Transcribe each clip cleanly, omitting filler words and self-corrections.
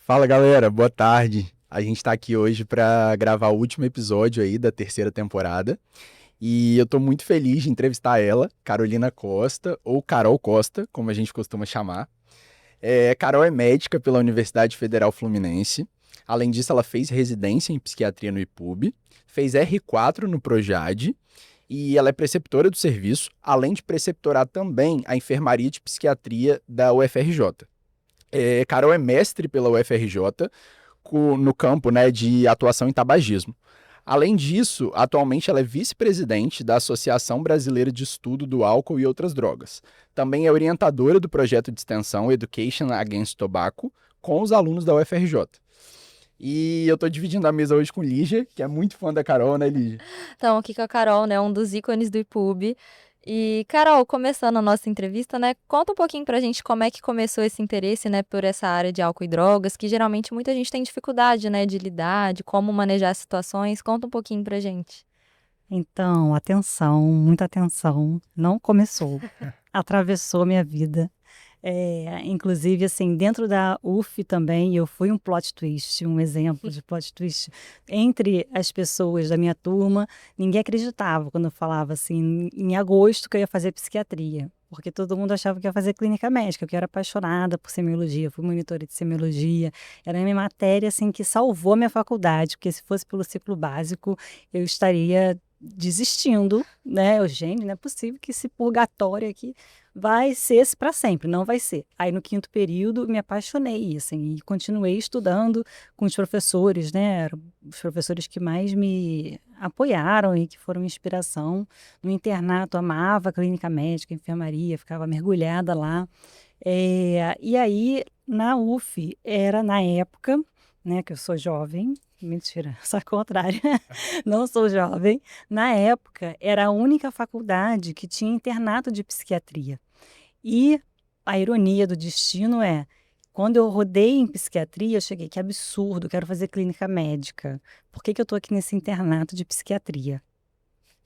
Fala galera, boa tarde. A gente tá aqui hoje para gravar o último episódio aí da terceira temporada e eu tô muito feliz de entrevistar ela, Carolina Costa, ou Carol Costa, como a gente costuma chamar. Carol é médica pela Universidade Federal Fluminense. Além disso, ela fez residência em psiquiatria no IPUB, fez R4 no Projade e ela é preceptora do serviço, além de preceptorar também a enfermaria de psiquiatria da UFRJ. Carol é mestre pela UFRJ no campo, né, de atuação em tabagismo. Além disso, atualmente ela é vice-presidente da Associação Brasileira de Estudo do Álcool e Outras Drogas. Também é orientadora do projeto de extensão Education Against Tobacco com os alunos da UFRJ. E eu tô dividindo a mesa hoje com Lígia, que é muito fã da Carol, né, Lígia? Então, aqui com a Carol, né, um dos ícones do IPUB. E, Carol, começando a nossa entrevista, né, conta um pouquinho pra gente como é que começou esse interesse, né, por essa área de álcool e drogas, que geralmente muita gente tem dificuldade, né, de lidar, de como manejar as situações. Conta um pouquinho pra gente. Então, atenção, muita atenção. Não começou, atravessou a minha vida. Inclusive, assim, dentro da UF também, eu fui um plot twist, um exemplo de plot twist. Entre as pessoas da minha turma, ninguém acreditava quando eu falava assim, em agosto, que eu ia fazer psiquiatria. Porque todo mundo achava que eu ia fazer clínica médica, que eu era apaixonada por semiologia, fui monitora de semiologia. Era a minha matéria, assim, que salvou a minha faculdade, porque se fosse pelo ciclo básico, eu estaria desistindo, né? Eugênio, não é possível que esse purgatório aqui vai ser esse para sempre, não vai ser. Aí no quinto período me apaixonei, assim, e continuei estudando com os professores, né? Eram os professores que mais me apoiaram e que foram inspiração. No internato, amava a clínica médica, enfermaria, ficava mergulhada lá. E aí, na UF, era na época, né, que eu sou jovem, mentira, só ao contrário, não sou jovem. Na época, era a única faculdade que tinha internato de psiquiatria. E a ironia do destino é, quando eu rodei em psiquiatria, eu cheguei, que absurdo, quero fazer clínica médica. Por que que eu estou aqui nesse internato de psiquiatria?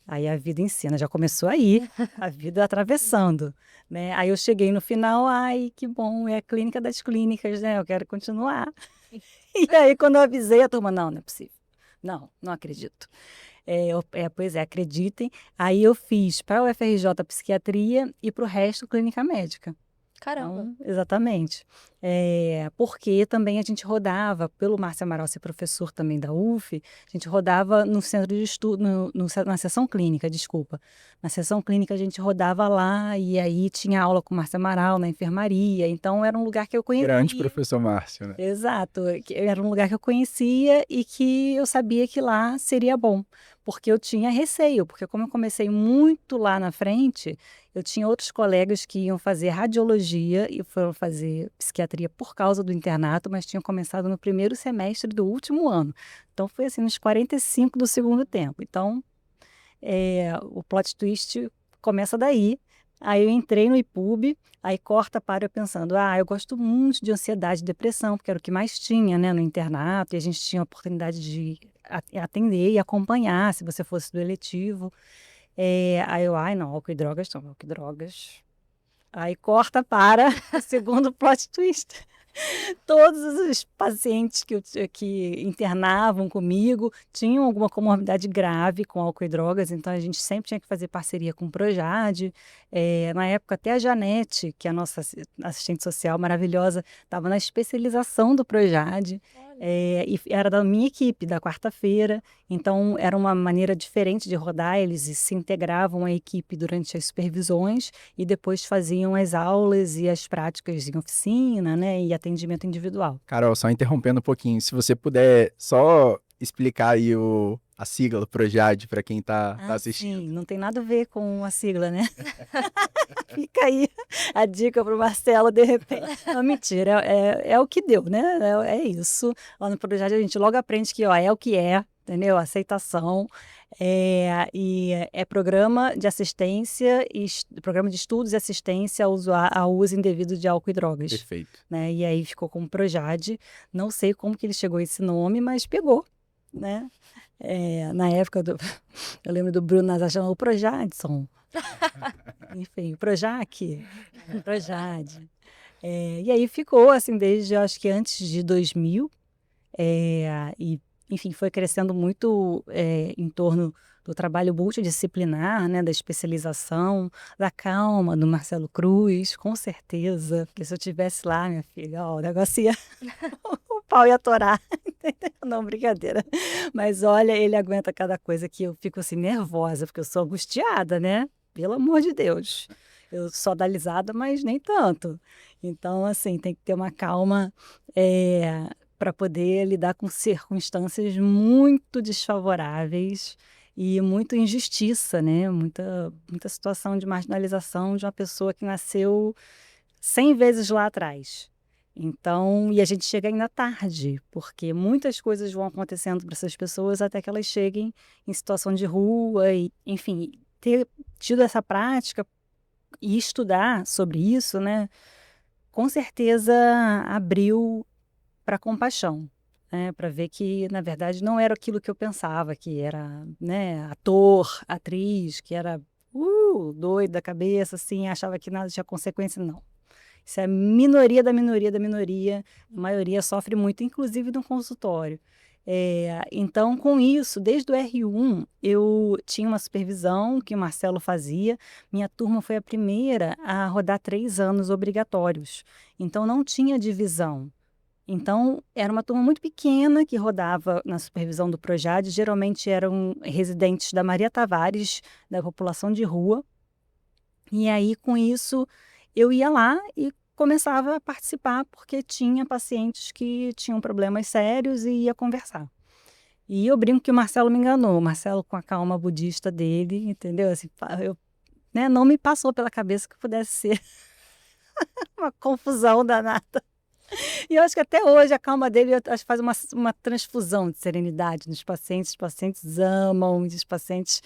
Aí a vida ensina, já começou aí, a vida atravessando, né? Aí eu cheguei no final, ai, que bom, é a clínica das clínicas, né? Eu quero continuar. E aí quando eu avisei a turma, não, não é possível. Não, não acredito. Pois é, acreditem. Aí eu fiz para o UFRJ Psiquiatria e para o resto Clínica Médica. Caramba. Então, exatamente. Porque também a gente rodava, pelo Márcio Amaral ser professor também da UF, a gente rodava no centro de estudo, na sessão clínica, desculpa. Na sessão clínica a gente rodava lá e aí tinha aula com o Márcio Amaral na enfermaria. Então era um lugar que eu Grande conhecia. professor Márcio, né? Exato, que era um lugar que eu conhecia e que eu sabia que lá seria bom, porque eu tinha receio, porque como eu comecei muito lá na frente, eu tinha outros colegas que iam fazer radiologia e foram fazer psiquiatria por causa do internato, mas tinham começado no primeiro semestre do último ano. Então foi assim, nos 45 do segundo tempo. Então, o plot twist começa daí. Aí eu entrei no IPUB, aí corta para eu pensando, eu gosto muito de ansiedade e depressão, porque era o que mais tinha, né, no internato, e a gente tinha a oportunidade de atender e acompanhar, se você fosse do eletivo. Aí eu, ai não, álcool e drogas, não, álcool e drogas. Aí corta para o segundo plot twist. Todos os pacientes que internavam comigo tinham alguma comorbidade grave com álcool e drogas, então a gente sempre tinha que fazer parceria com o Projade. Na época, até a Janete, que é a nossa assistente social maravilhosa, estava na especialização do Projade. Olha. E era da minha equipe, da quarta-feira, então era uma maneira diferente de rodar, eles se integravam à equipe durante as supervisões e depois faziam as aulas e as práticas em oficina, né, e atendimento individual. Carol, só interrompendo um pouquinho, se você puder só explicar aí a sigla Projade para quem tá assistindo. Sim, não tem nada a ver com a sigla, né? Fica aí a dica para o Marcelo, de repente. Não, mentira, é o que deu, né? É isso. Lá no Projeto a gente logo aprende que é o que é, entendeu? Aceitação. E é programa de assistência, programa de estudos e assistência ao uso indevido de álcool e drogas. Perfeito. Né? E aí ficou como Projade. Não sei como que ele chegou a esse nome, mas pegou, né? Na época, eu lembro do Bruno Nazar chamando o Projadson. Enfim, o Projac, Projade. E aí ficou, assim, desde, eu acho que antes de 2000, e, enfim, foi crescendo muito em torno do trabalho multidisciplinar, né, da especialização, da calma, do Marcelo Cruz, com certeza, porque se eu tivesse lá, minha filha, ó, o negócio ia, o pau ia torar, entendeu? Não, brincadeira. Mas olha, ele aguenta cada coisa que eu fico assim nervosa, porque eu sou angustiada, né? Pelo amor de Deus. Eu sou dalizada, mas nem tanto. Então, assim, tem que ter uma calma para poder lidar com circunstâncias muito desfavoráveis e muita injustiça, né? Muita situação de marginalização de uma pessoa que nasceu 100 vezes lá atrás. Então, e a gente chega ainda tarde, porque muitas coisas vão acontecendo para essas pessoas até que elas cheguem em situação de rua e, enfim, ter tido essa prática e estudar sobre isso, né, com certeza abriu para compaixão, né, para ver que, na verdade, não era aquilo que eu pensava, que era, né, ator, atriz, que era doido da cabeça, assim, achava que nada tinha consequência, não. Isso é minoria da minoria da minoria, a maioria sofre muito, inclusive no consultório. Então, com isso, desde o R1, eu tinha uma supervisão que o Marcelo fazia. Minha turma foi a primeira a rodar 3 anos obrigatórios. Então, não tinha divisão. Então, era uma turma muito pequena que rodava na supervisão do Projad. Geralmente eram residentes da Maria Tavares, da população de rua. E aí, com isso, eu ia lá e começava a participar, porque tinha pacientes que tinham problemas sérios e ia conversar. E eu brinco que o Marcelo me enganou, o Marcelo com a calma budista dele, entendeu? Assim, né, não me passou pela cabeça que pudesse ser uma confusão danada. E eu acho que até hoje a calma dele acho que faz uma transfusão de serenidade nos pacientes. Os pacientes amam, os pacientes,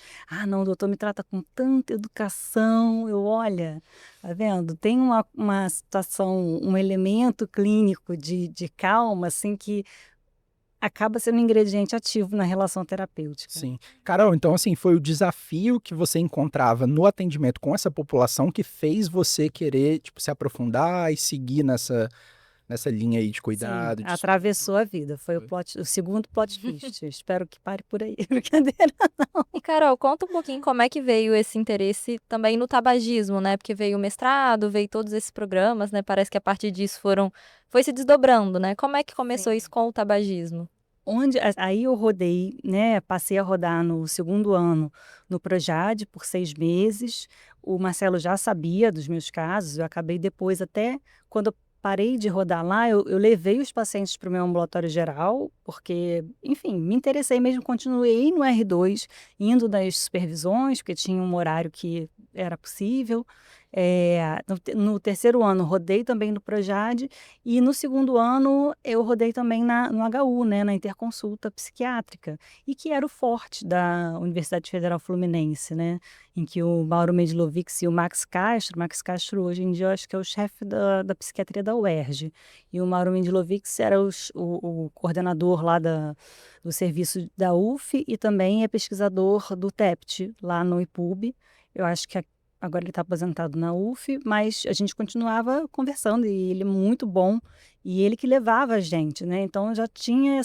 não, o doutor me trata com tanta educação. Olha, tá vendo? Tem uma situação, um elemento clínico de calma, assim, que acaba sendo um ingrediente ativo na relação terapêutica. Sim. Carol, então assim, foi o desafio que você encontrava no atendimento com essa população que fez você querer, tipo, se aprofundar e seguir nessa linha aí de Sim, cuidado, de atravessou a vida. Foi o segundo plot twist. Espero que pare por aí. Brincadeira. E Carol, conta um pouquinho como é que veio esse interesse também no tabagismo, né? Porque veio o mestrado, veio todos esses programas, né? Parece que a partir disso foi se desdobrando, né? Como é que começou isso com o tabagismo? Aí eu rodei, né? Passei a rodar no segundo ano no Projad por 6 meses. O Marcelo já sabia dos meus casos. Eu acabei depois, até quando eu parei de rodar lá, eu levei os pacientes para o meu ambulatório geral, porque, enfim, me interessei mesmo, continuei no R2, indo nas supervisões, porque tinha um horário que era possível. No terceiro ano, rodei também no Projad, e no segundo ano eu rodei também no HU, né, na interconsulta psiquiátrica, e que era o forte da Universidade Federal Fluminense, né, em que o Mauro Medlovics e o Max Castro hoje em dia eu acho que é o chefe da psiquiatria da UERJ, e o Mauro Medlovics era o coordenador lá do serviço da UF e também é pesquisador do TEPT lá no IPUB. Eu acho que agora ele está aposentado na UF, mas a gente continuava conversando e ele é muito bom e ele que levava a gente, né? Então eu já tinha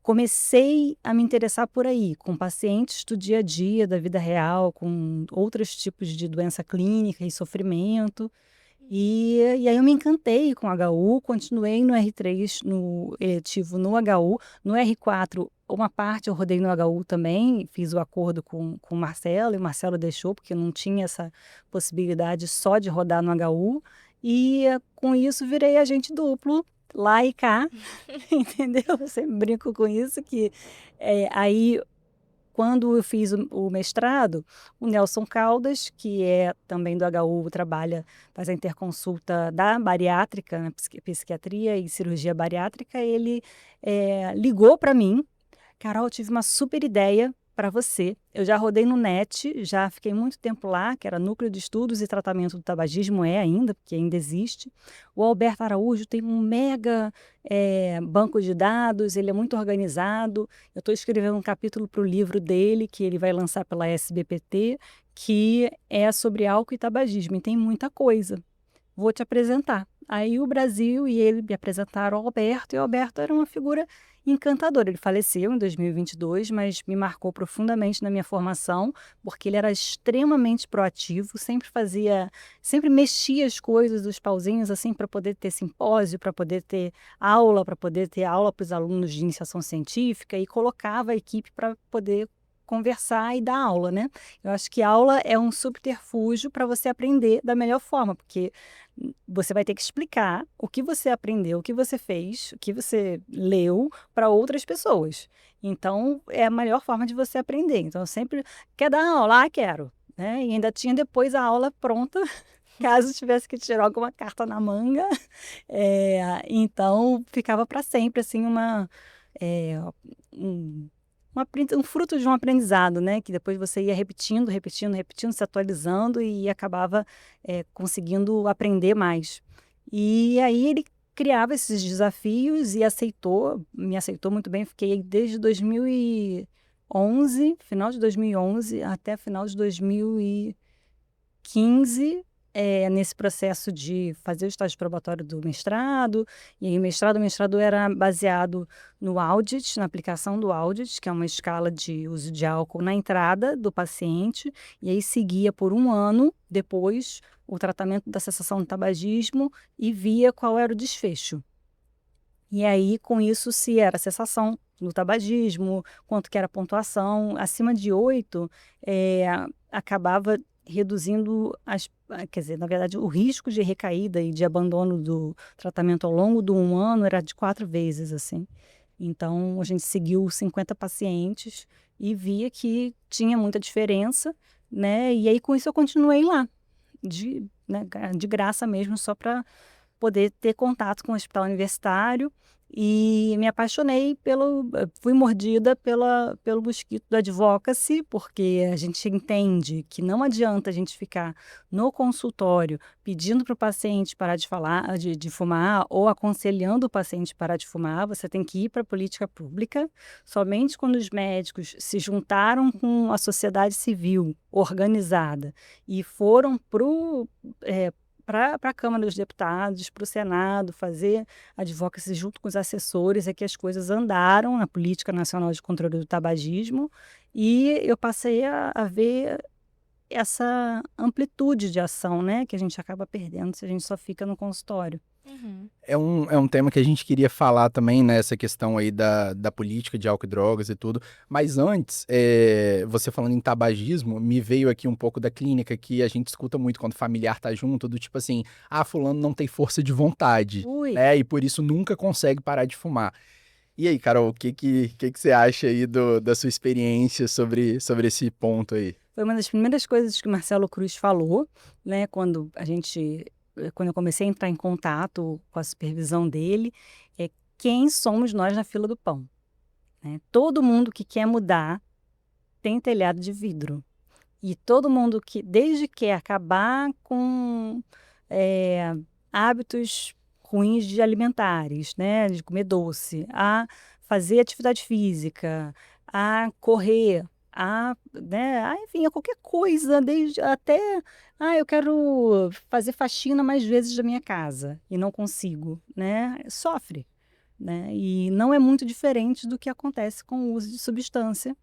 comecei a me interessar por aí, com pacientes do dia a dia, da vida real, com outros tipos de doença clínica e sofrimento. E aí eu me encantei com o HU, continuei no R3, no eletivo no HU, no R4, uma parte eu rodei no HU também, fiz o acordo com o Marcelo, e o Marcelo deixou, porque não tinha essa possibilidade só de rodar no HU, e com isso virei agente duplo, lá e cá, entendeu? Eu sempre brinco com isso, que aí quando eu fiz o mestrado, o Nelson Caldas, que é também do HU, faz a interconsulta da bariátrica, né, psiquiatria e cirurgia bariátrica, ele ligou para mim: Carol, eu tive uma super ideia para você. Eu já rodei no NET, já fiquei muito tempo lá, que era Núcleo de Estudos e Tratamento do Tabagismo, ainda, porque ainda existe. O Alberto Araújo tem um mega banco de dados, ele é muito organizado. Eu estou escrevendo um capítulo para o livro dele, que ele vai lançar pela SBPT, que é sobre álcool e tabagismo, e tem muita coisa. vou te apresentar. Aí o Brasil e ele me apresentaram ao Alberto, e o Alberto era uma figura encantadora. Ele faleceu em 2022, mas me marcou profundamente na minha formação, porque ele era extremamente proativo, sempre mexia as coisas, os pauzinhos, assim, para poder ter simpósio, para poder ter aula para os alunos de iniciação científica, e colocava a equipe para poder conversar e dar aula, né? Eu acho que aula é um subterfúgio para você aprender da melhor forma, porque você vai ter que explicar o que você aprendeu, o que você fez, o que você leu para outras pessoas. Então, é a melhor forma de você aprender. Então, eu sempre quer dar aula? Ah, quero. Né? E ainda tinha depois a aula pronta, caso tivesse que tirar alguma carta na manga. Então, ficava para sempre, assim, é, um, um fruto de um aprendizado, né? Que depois você ia repetindo, repetindo, repetindo, se atualizando e acabava conseguindo aprender mais. E aí ele criava esses desafios e me aceitou muito bem. Fiquei desde 2011, final de 2011 até final de 2015, nesse processo de fazer o estágio probatório do mestrado. E aí o mestrado era baseado no audit, na aplicação do audit, que é uma escala de uso de álcool na entrada do paciente, e aí seguia por um ano depois o tratamento da cessação do tabagismo e via qual era o desfecho. E aí, com isso, se era cessação do tabagismo, quanto que era a pontuação, acima de 8, acabava reduzindo quer dizer, na verdade, o risco de recaída e de abandono do tratamento ao longo do um ano era de 4 vezes, assim. Então, a gente seguiu 50 pacientes e via que tinha muita diferença, né? E aí, com isso, eu continuei lá, né, de graça mesmo, só para poder ter contato com o hospital universitário, e me apaixonei fui mordida pelo mosquito do advocacy, porque a gente entende que não adianta a gente ficar no consultório pedindo para o paciente parar de fumar, ou aconselhando o paciente a parar de fumar. Você tem que ir para a política pública. Somente quando os médicos se juntaram com a sociedade civil organizada e foram para a Câmara dos Deputados, para o Senado, fazer advocacy junto com os assessores, é que as coisas andaram na Política Nacional de Controle do Tabagismo, e eu passei a ver essa amplitude de ação, né, que a gente acaba perdendo se a gente só fica no consultório. Uhum. É um tema que a gente queria falar também, né? Essa questão aí da política de álcool e drogas e tudo. Mas antes, você falando em tabagismo, me veio aqui um pouco da clínica que a gente escuta muito quando o familiar tá junto, do tipo assim, fulano não tem força de vontade, Ui. né? E por isso nunca consegue parar de fumar. E aí, Carol, o que você acha aí da sua experiência sobre esse ponto aí? Foi uma das primeiras coisas que o Marcelo Cruz falou, né, quando eu comecei a entrar em contato com a supervisão dele, é quem somos nós na fila do pão, né? Todo mundo que quer mudar tem telhado de vidro. E todo mundo que, desde que acabar com hábitos ruins de alimentares, né, de comer doce, a fazer atividade física, a correr, enfim, a qualquer coisa, desde até, eu quero fazer faxina mais vezes da minha casa e não consigo, né, sofre, né, e não é muito diferente do que acontece com o uso de substância,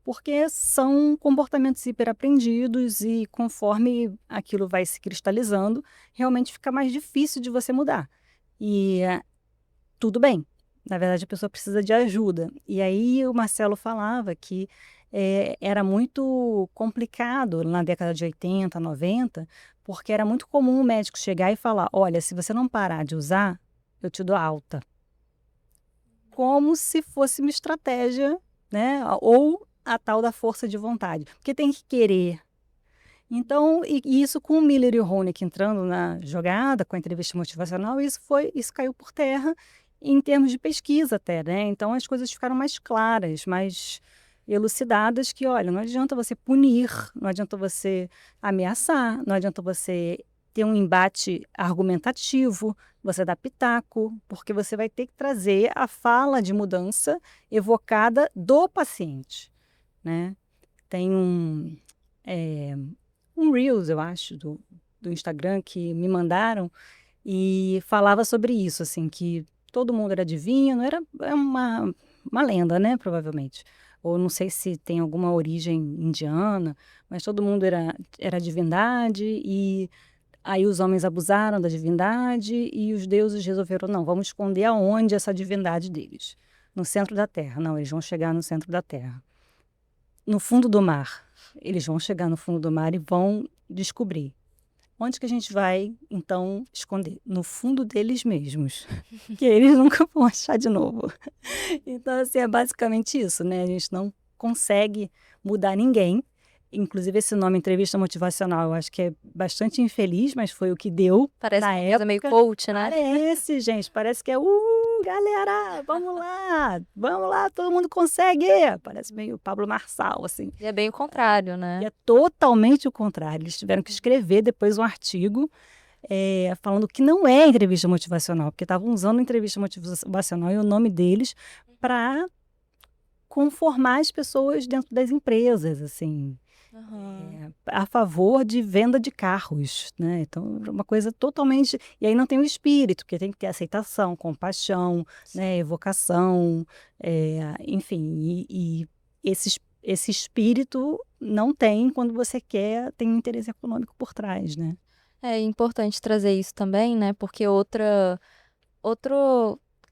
porque são comportamentos hiperaprendidos e conforme aquilo vai se cristalizando, realmente fica mais difícil de você mudar. E tudo bem, na verdade a pessoa precisa de ajuda. E aí o Marcelo falava que era muito complicado na década de 80, 90, porque era muito comum o médico chegar e falar: olha, se você não parar de usar, eu te dou alta. Como se fosse uma estratégia, né? Ou a tal da força de vontade, porque tem que querer. Então, e isso com o Miller e o Honeck entrando na jogada, com a entrevista motivacional, isso caiu por terra em termos de pesquisa até, né? Então as coisas ficaram mais claras, mais elucidadas, que, olha, não adianta você punir, não adianta você ameaçar, não adianta você ter um embate argumentativo, você dá pitaco, porque você vai ter que trazer a fala de mudança evocada do paciente, né? Tem um Reels, eu acho, do Instagram que me mandaram e falava sobre isso, assim, que todo mundo era divino, é uma lenda, né, provavelmente. Ou não sei se tem alguma origem indiana, mas todo mundo era divindade e aí os homens abusaram da divindade e os deuses resolveram, não, vamos esconder aonde essa divindade deles. No centro da Terra. Não, eles vão chegar no centro da Terra. No fundo do mar. Eles vão chegar no fundo do mar e vão descobrir. Onde que a gente vai, então, esconder? No fundo deles mesmos. Que eles nunca vão achar de novo. Então, assim, é basicamente isso, né? A gente não consegue mudar ninguém. Inclusive, esse nome entrevista motivacional, eu acho que é bastante infeliz, mas foi o que deu Parece na uma época. coisa meio coach, né? Parece, gente, parece que é, galera, vamos lá, todo mundo consegue. Parece meio Pablo Marçal, assim. E é bem o contrário, né? E é totalmente o contrário. Eles tiveram que escrever depois um artigo falando que não é entrevista motivacional, porque estavam usando entrevista motivacional e o nome deles para conformar as pessoas dentro das empresas, assim. A favor de venda de carros, né? Então, é uma coisa totalmente... E aí não tem o espírito, porque tem que ter aceitação, compaixão, né? Evocação, enfim. E esse espírito não tem quando você tem um interesse econômico por trás, né? É importante trazer isso também, né? Porque outra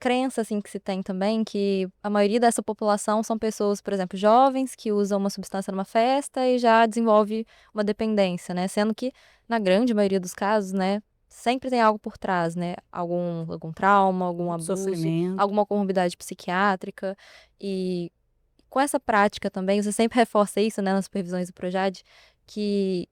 crença assim que se tem também, que a maioria dessa população são pessoas, por exemplo, jovens que usam uma substância numa festa e já desenvolve uma dependência, né? Sendo que na grande maioria dos casos, né, sempre tem algo por trás, né? Algum trauma, algum abuso, Sofrimento. alguma comorbidade psiquiátrica. E com essa prática também, você sempre reforça isso, né, nas supervisões do Projad, que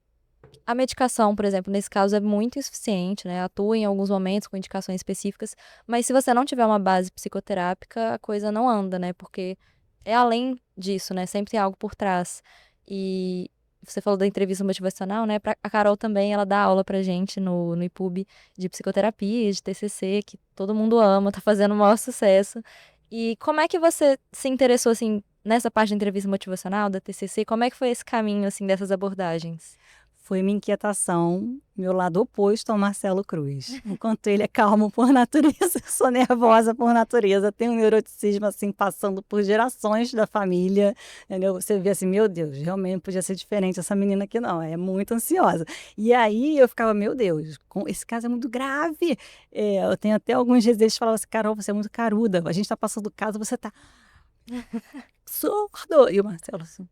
a medicação, por exemplo, nesse caso é muito insuficiente, né? Atua em alguns momentos com indicações específicas, mas se você não tiver uma base psicoterápica, a coisa não anda, né? Porque é além disso, né? Sempre tem algo por trás. E você falou da entrevista motivacional, né? A Carol também, ela dá aula pra gente no IPUB de psicoterapia, de TCC, que todo mundo ama, tá fazendo o maior sucesso. E como é que você se interessou, assim, nessa parte da entrevista motivacional, da TCC? Como é que foi esse caminho, assim, dessas abordagens? Foi minha inquietação, meu lado oposto ao Marcelo Cruz. Enquanto ele é calmo por natureza, eu sou nervosa por natureza, tenho um neuroticismo assim passando por gerações da família, entendeu? Você vê assim, meu Deus, realmente podia ser diferente essa menina aqui não, é muito ansiosa. E aí eu ficava, meu Deus, esse caso é muito grave. Eu tenho até alguns desejos que falavam assim, Carol, você é muito caruda, a gente está passando o caso, você está surdo. E o Marcelo assim,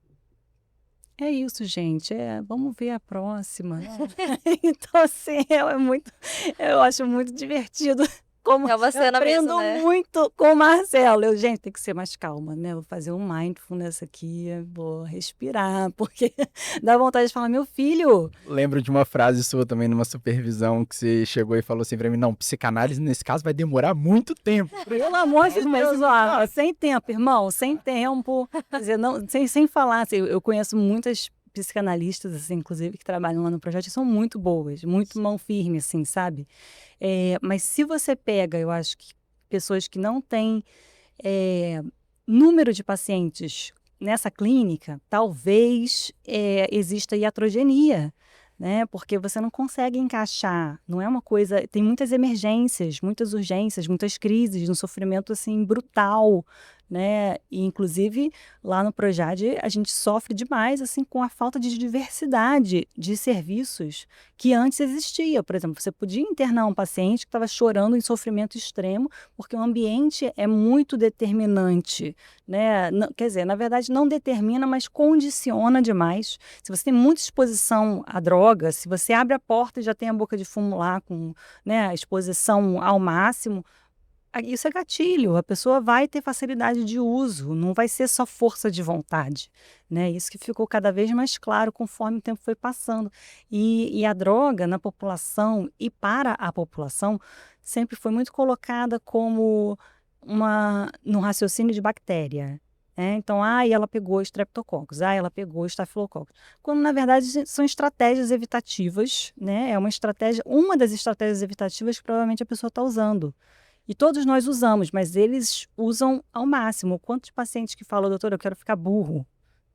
é isso, gente. Vamos ver a próxima. Então, assim, eu acho muito divertido. Como É uma eu cena aprendo mesmo, né? muito com o Marcelo. Gente, tem que ser mais calma, né? Vou fazer um mindfulness aqui, vou respirar, porque dá vontade de falar, meu filho. Lembro de uma frase sua também numa supervisão que você chegou e falou assim pra mim, não, psicanálise nesse caso vai demorar muito tempo. Pelo amor de Deus, ó, sem tempo, irmão, sem tempo. Quer dizer, não, sem falar, assim, eu conheço muitas psicanalistas, assim, inclusive, que trabalham lá no projeto, e são muito boas, muito mão firme, assim, sabe? Mas se você pega, eu acho que pessoas que não têm número de pacientes nessa clínica, talvez exista iatrogenia, né? Porque você não consegue encaixar, não é uma coisa, tem muitas emergências, muitas urgências, muitas crises, um sofrimento assim brutal, né? E inclusive lá no Projad a gente sofre demais assim com a falta de diversidade de serviços que antes existia. Por exemplo, você podia internar um paciente que estava chorando em sofrimento extremo, porque o ambiente é muito determinante, né? Quer dizer, na verdade não determina, mas condiciona demais. Se você tem muita exposição à droga, se você abre a porta e já tem a boca de fumo lá com, né, a exposição ao máximo, isso é gatilho, a pessoa vai ter facilidade de uso, não vai ser só força de vontade, né? Isso que ficou cada vez mais claro conforme o tempo foi passando. E a droga na população e para a população sempre foi muito colocada como num raciocínio de bactéria. Então, ela pegou streptococcus, ela pegou estafilococcus. Quando, na verdade, são estratégias evitativas, né? Uma das estratégias evitativas que provavelmente a pessoa está usando. E todos nós usamos, mas eles usam ao máximo. Quantos pacientes que falam, doutora, eu quero ficar burro.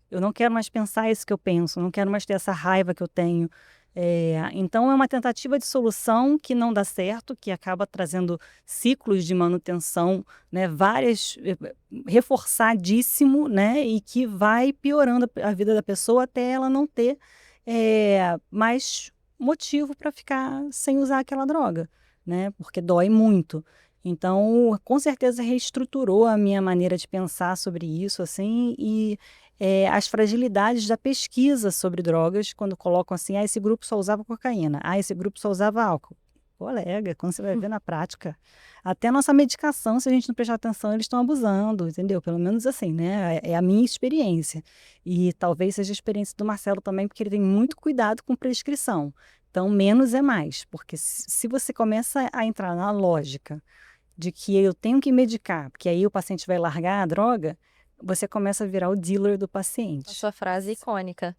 Eu não quero mais pensar isso que eu penso, não quero mais ter essa raiva que eu tenho. Então, é uma tentativa de solução que não dá certo, que acaba trazendo ciclos de manutenção, né, reforçadíssimo, né, e que vai piorando a vida da pessoa até ela não ter mais motivo para ficar sem usar aquela droga, né, porque dói muito. Então, com certeza reestruturou a minha maneira de pensar sobre isso, assim, e as fragilidades da pesquisa sobre drogas, quando colocam assim, esse grupo só usava cocaína, esse grupo só usava álcool. Colega, quando você vai ver na prática, até a nossa medicação, se a gente não prestar atenção, eles estão abusando, entendeu? Pelo menos assim, né? É a minha experiência. E talvez seja a experiência do Marcelo também, porque ele tem muito cuidado com prescrição. Então, menos é mais, porque se você começa a entrar na lógica de que eu tenho que medicar, porque aí o paciente vai largar a droga, você começa a virar o dealer do A paciente. sua frase icônica.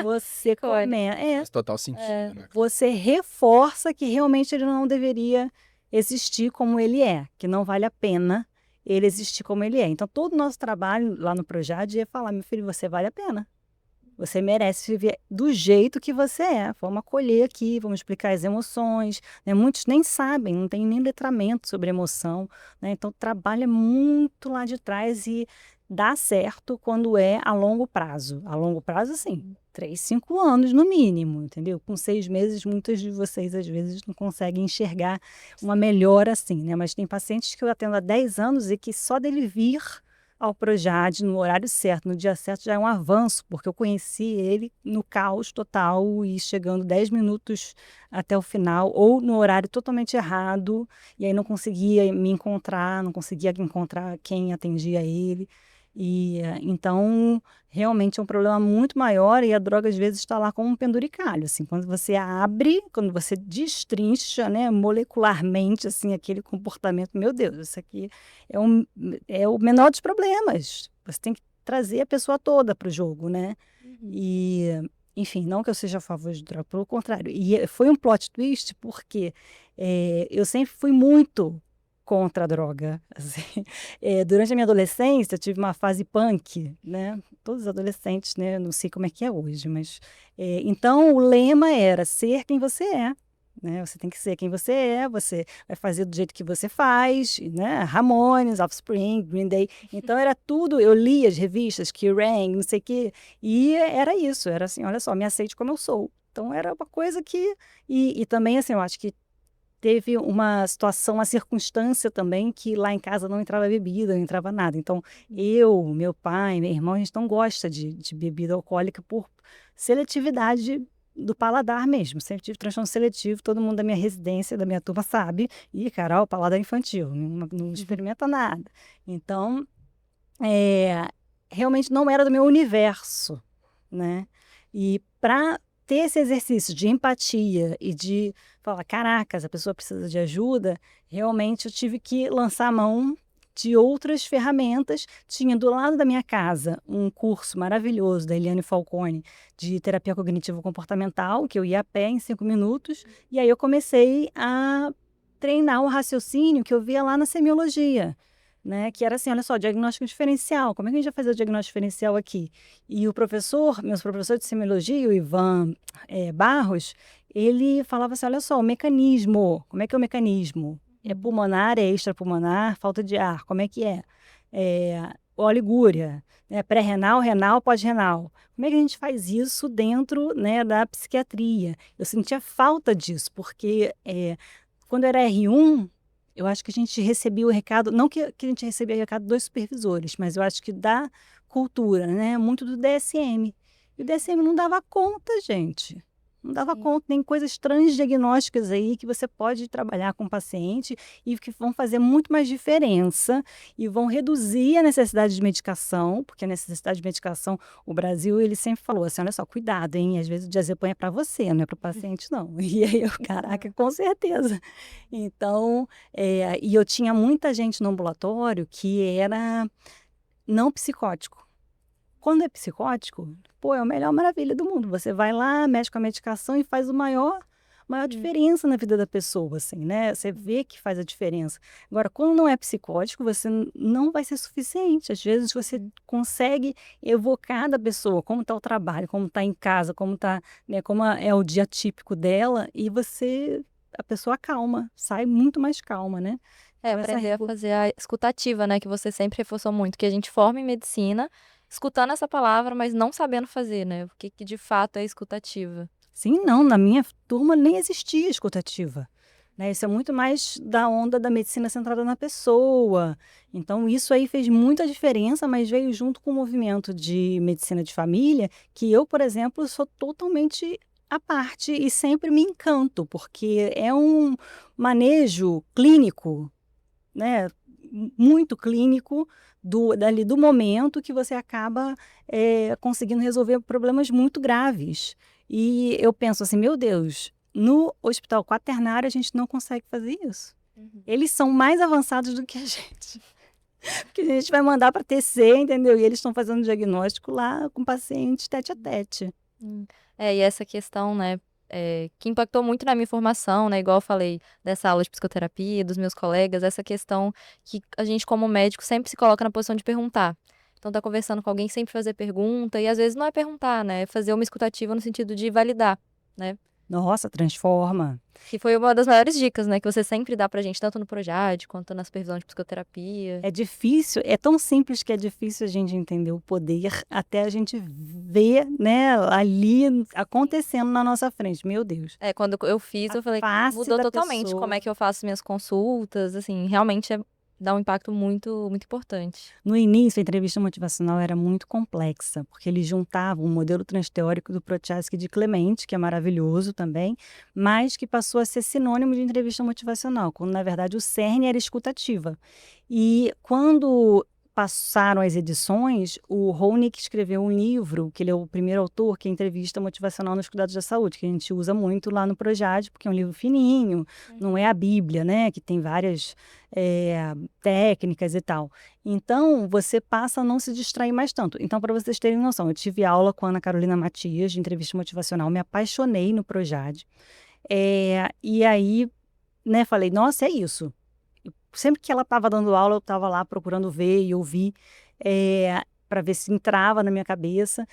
Você Icônica. Faz total sentido, né? você reforça que realmente ele não deveria existir como ele é, que não vale a pena ele existir como ele é. Então, todo o nosso trabalho lá no Projad é falar, meu filho, você vale a pena. Você merece viver do jeito que você é. Vamos acolher aqui, vamos explicar as emoções, né? Muitos nem sabem, não tem nem letramento sobre emoção, né? Então, trabalha muito lá de trás e dá certo quando é a longo prazo. A longo prazo, assim, 3, 5 anos no mínimo, entendeu? Com 6 meses, muitas de vocês, às vezes, não conseguem enxergar uma melhora assim, né? Mas tem pacientes que eu atendo há 10 anos e que só dele vir ao Projad no horário certo, no dia certo, já é um avanço, porque eu conheci ele no caos total e chegando 10 minutos até o final, ou no horário totalmente errado, e aí não conseguia me encontrar, não conseguia encontrar quem atendia ele. Então, realmente é um problema muito maior e a droga às vezes está lá como um penduricalho, assim, quando você abre, quando você destrincha, né, molecularmente, assim, aquele comportamento, meu Deus, isso aqui é, é o menor dos problemas. Você tem que trazer a pessoa toda para o jogo, né? E, enfim, não que eu seja a favor de droga, pelo contrário. E foi um plot twist porque eu sempre fui muito contra a droga. Assim. Durante a minha adolescência, eu tive uma fase punk, né? Todos os adolescentes, né? Não sei como é que é hoje, mas... então, o lema era ser quem você é. Né? Você tem que ser quem você é, você vai fazer do jeito que você faz, né? Ramones, Offspring, Green Day. Então era tudo, eu lia as revistas, Kerrang, não sei o quê, e era isso, era assim, olha só, me aceite como eu sou. Então era uma coisa que... E também, assim, eu acho que teve uma situação, uma circunstância também que lá em casa não entrava bebida, não entrava nada. Então eu, meu pai, meu irmão, a gente não gosta de bebida alcoólica por seletividade do paladar mesmo. Sempre tive transtorno seletivo, todo mundo da minha residência, da minha turma sabe. E, Carol, paladar infantil, não experimenta nada. Então, realmente não era do meu universo, né? E para ter esse exercício de empatia e de falar, caracas, a pessoa precisa de ajuda, realmente eu tive que lançar a mão de outras ferramentas. Tinha do lado da minha casa um curso maravilhoso da Eliane Falcone de terapia cognitivo-comportamental, que eu ia a pé em 5 minutos, e aí eu comecei a treinar o raciocínio que eu via lá na semiologia. Né, que era assim, olha só, diagnóstico diferencial, como é que a gente vai fazer o diagnóstico diferencial aqui? E meus professores de semiologia, o Ivan Barros, ele falava assim, olha só, o mecanismo, como é que é o mecanismo? É pulmonar, é extrapulmonar, falta de ar, como é que é? Oligúria, né, pré-renal, renal, pós-renal. Como é que a gente faz isso dentro, né, da psiquiatria? Eu sentia falta disso, porque quando era R1, eu acho que a gente recebia o recado, não que a gente recebia o recado dos supervisores, mas eu acho que da cultura, né? Muito do DSM. E o DSM não dava conta, gente. Não dava conta, tem coisas transdiagnósticas aí que você pode trabalhar com o paciente e que vão fazer muito mais diferença e vão reduzir a necessidade de medicação, porque a necessidade de medicação, o Brasil, ele sempre falou assim, olha só, cuidado, hein? Às vezes o diazepam é para você, não é para o paciente, não. E aí eu, caraca, com certeza. Então, e eu tinha muita gente no ambulatório que era não psicótico. Quando é psicótico, pô, é a melhor maravilha do mundo. Você vai lá, mexe com a medicação e faz o maior maior diferença na vida da pessoa, assim, né? Você vê que faz a diferença. Agora, quando não é psicótico, você não vai ser suficiente. Às vezes você consegue evocar da pessoa como está o trabalho, como está em casa, como tá, né, como é o dia típico dela, e a pessoa acalma, sai muito mais calma, né? Então, Aprender a fazer a escutativa, né, que você sempre reforçou muito, que a gente forma em medicina escutando essa palavra, mas não sabendo fazer, né? O que de fato é escutativa. Sim, não, na minha turma nem existia escutativa, né? Isso é muito mais da onda da medicina centrada na pessoa. Então, isso aí fez muita diferença, mas veio junto com o movimento de medicina de família, que eu, por exemplo, sou totalmente à parte e sempre me encanto, porque é um manejo clínico, né, muito clínico dali do momento que você acaba conseguindo resolver problemas muito graves. E eu penso assim, meu Deus, no hospital quaternário a gente não consegue fazer isso. Eles são mais avançados do que a gente. Porque a gente vai mandar para TC, entendeu? E eles estão fazendo diagnóstico lá com pacientes tete a tete. E essa questão, né, que impactou muito na minha formação, né, igual eu falei dessa aula de psicoterapia, dos meus colegas, essa questão que a gente como médico sempre se coloca na posição de perguntar. Então tá conversando com alguém, sempre fazer pergunta, e às vezes não é perguntar, né, é fazer uma escutativa no sentido de validar, né. Nossa, transforma. Que foi uma das maiores dicas, né, que você sempre dá pra gente, tanto no Projac, quanto na supervisão de psicoterapia. É difícil, é tão simples que é difícil a gente entender o poder até a gente ver, né, ali acontecendo na nossa frente. Meu Deus. Quando eu fiz, eu falei, face mudou da totalmente pessoa. como é que eu faço minhas consultas, assim, realmente dá um impacto muito, muito importante. No início, a entrevista motivacional era muito complexa, porque eles juntavam o modelo transteórico do Prochaska e de Clemente, que é maravilhoso também, mas que passou a ser sinônimo de entrevista motivacional, quando na verdade o cerne era escutativa. E quando passaram as edições, o Honig escreveu um livro, que ele é o primeiro autor, que é Entrevista Motivacional nos Cuidados da Saúde, que a gente usa muito lá no Projac, porque é um livro fininho, não é a Bíblia, né, que tem várias técnicas e tal. Então, você passa a não se distrair mais tanto. Então, para vocês terem noção, eu tive aula com a Ana Carolina Matias, de entrevista motivacional, me apaixonei no Projac. E aí, né, falei, nossa, é isso. Sempre que ela estava dando aula, eu estava lá procurando ver e ouvir, para ver se entrava na minha cabeça.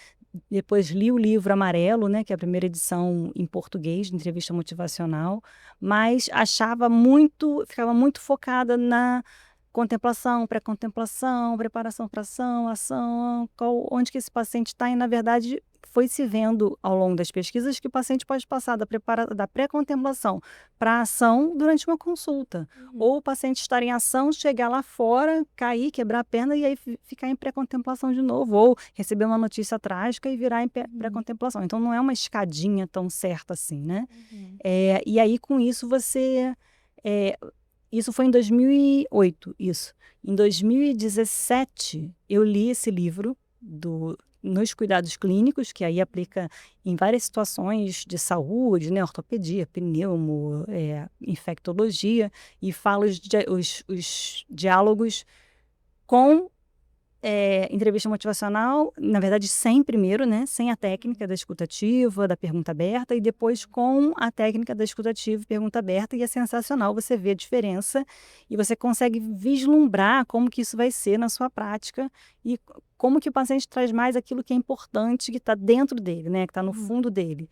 Depois li o livro Amarelo, né, que é a primeira edição em português de entrevista motivacional, mas ficava muito focada na contemplação, pré-contemplação, preparação para ação, onde que esse paciente está, e na verdade foi se vendo ao longo das pesquisas que o paciente pode passar da pré-contemplação para a ação durante uma consulta. Ou o paciente estar em ação, chegar lá fora, cair, quebrar a perna e aí ficar em pré-contemplação de novo. Ou receber uma notícia trágica e virar em pré-contemplação. Então não é uma escadinha tão certa assim, né? E aí com isso isso foi em 2008, isso. Em 2017, eu li esse livro nos cuidados clínicos, que aí aplica em várias situações de saúde, né, ortopedia, pneumo, infectologia, e fala os diálogos com entrevista motivacional, na verdade, sem primeiro, né? Sem a técnica da escutativa, da pergunta aberta, e depois com a técnica da escutativa e pergunta aberta, e é sensacional você ver a diferença e você consegue vislumbrar como que isso vai ser na sua prática e como que o paciente traz mais aquilo que é importante, que está dentro dele, né? Que está no fundo dele.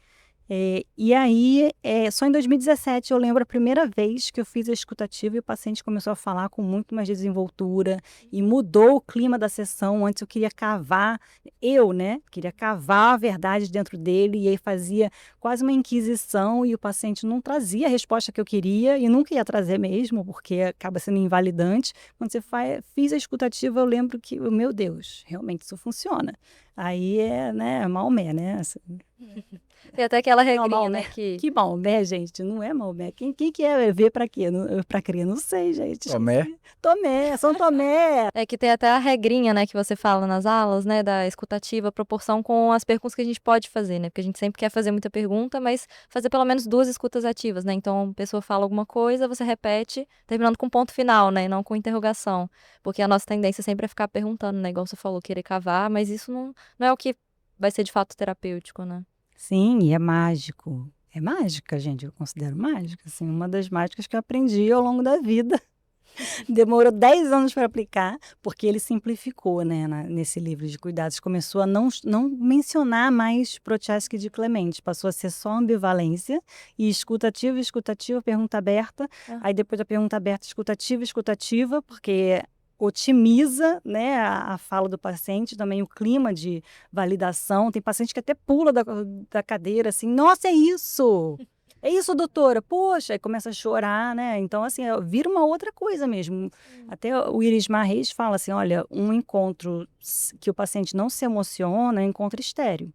E aí, só em 2017 eu lembro a primeira vez que eu fiz a escutativa e o paciente começou a falar com muito mais desenvoltura e mudou o clima da sessão. Antes eu queria cavar, queria cavar a verdade dentro dele, e aí fazia quase uma inquisição e o paciente não trazia a resposta que eu queria e nunca ia trazer mesmo, porque acaba sendo invalidante. Quando você fiz a escutativa, eu lembro que, meu Deus, realmente isso funciona. Aí né, Maomé, né? Assim. Tem até aquela regrinha, Maomé. né, que... Que Maomé, gente, não é Maomé. Quem que é ver pra quê? Pra crer, não sei, gente. Tomé? Tomé, São Tomé. É que tem até a regrinha, né, que você fala nas aulas, né, da escutativa, a proporção com as perguntas que a gente pode fazer, né, porque a gente sempre quer fazer muita pergunta, mas fazer pelo menos 2 escutas ativas, né, então a pessoa fala alguma coisa, você repete, terminando com ponto final, né, e não com interrogação, porque a nossa tendência sempre é ficar perguntando, né, igual você falou, querer cavar, mas isso não é o que vai ser de fato terapêutico, né. Sim, e é mágico. É mágica, gente, eu considero mágica, assim, uma das mágicas que eu aprendi ao longo da vida. Demorou 10 anos para aplicar, porque ele simplificou, né, nesse livro de cuidados. Começou a não mencionar mais Prochaska de Clemente, passou a ser só ambivalência e escutativa, escutativa, pergunta aberta. Aí depois da pergunta aberta, escutativa, escutativa, porque otimiza, né, a fala do paciente, também o clima de validação. Tem paciente que até pula da cadeira, assim, nossa, é isso! É isso, doutora. Poxa, aí começa a chorar, né? Então, assim, vira uma outra coisa mesmo. Até o Irismar Reis fala assim, olha, um encontro que o paciente não se emociona é um encontro estéril.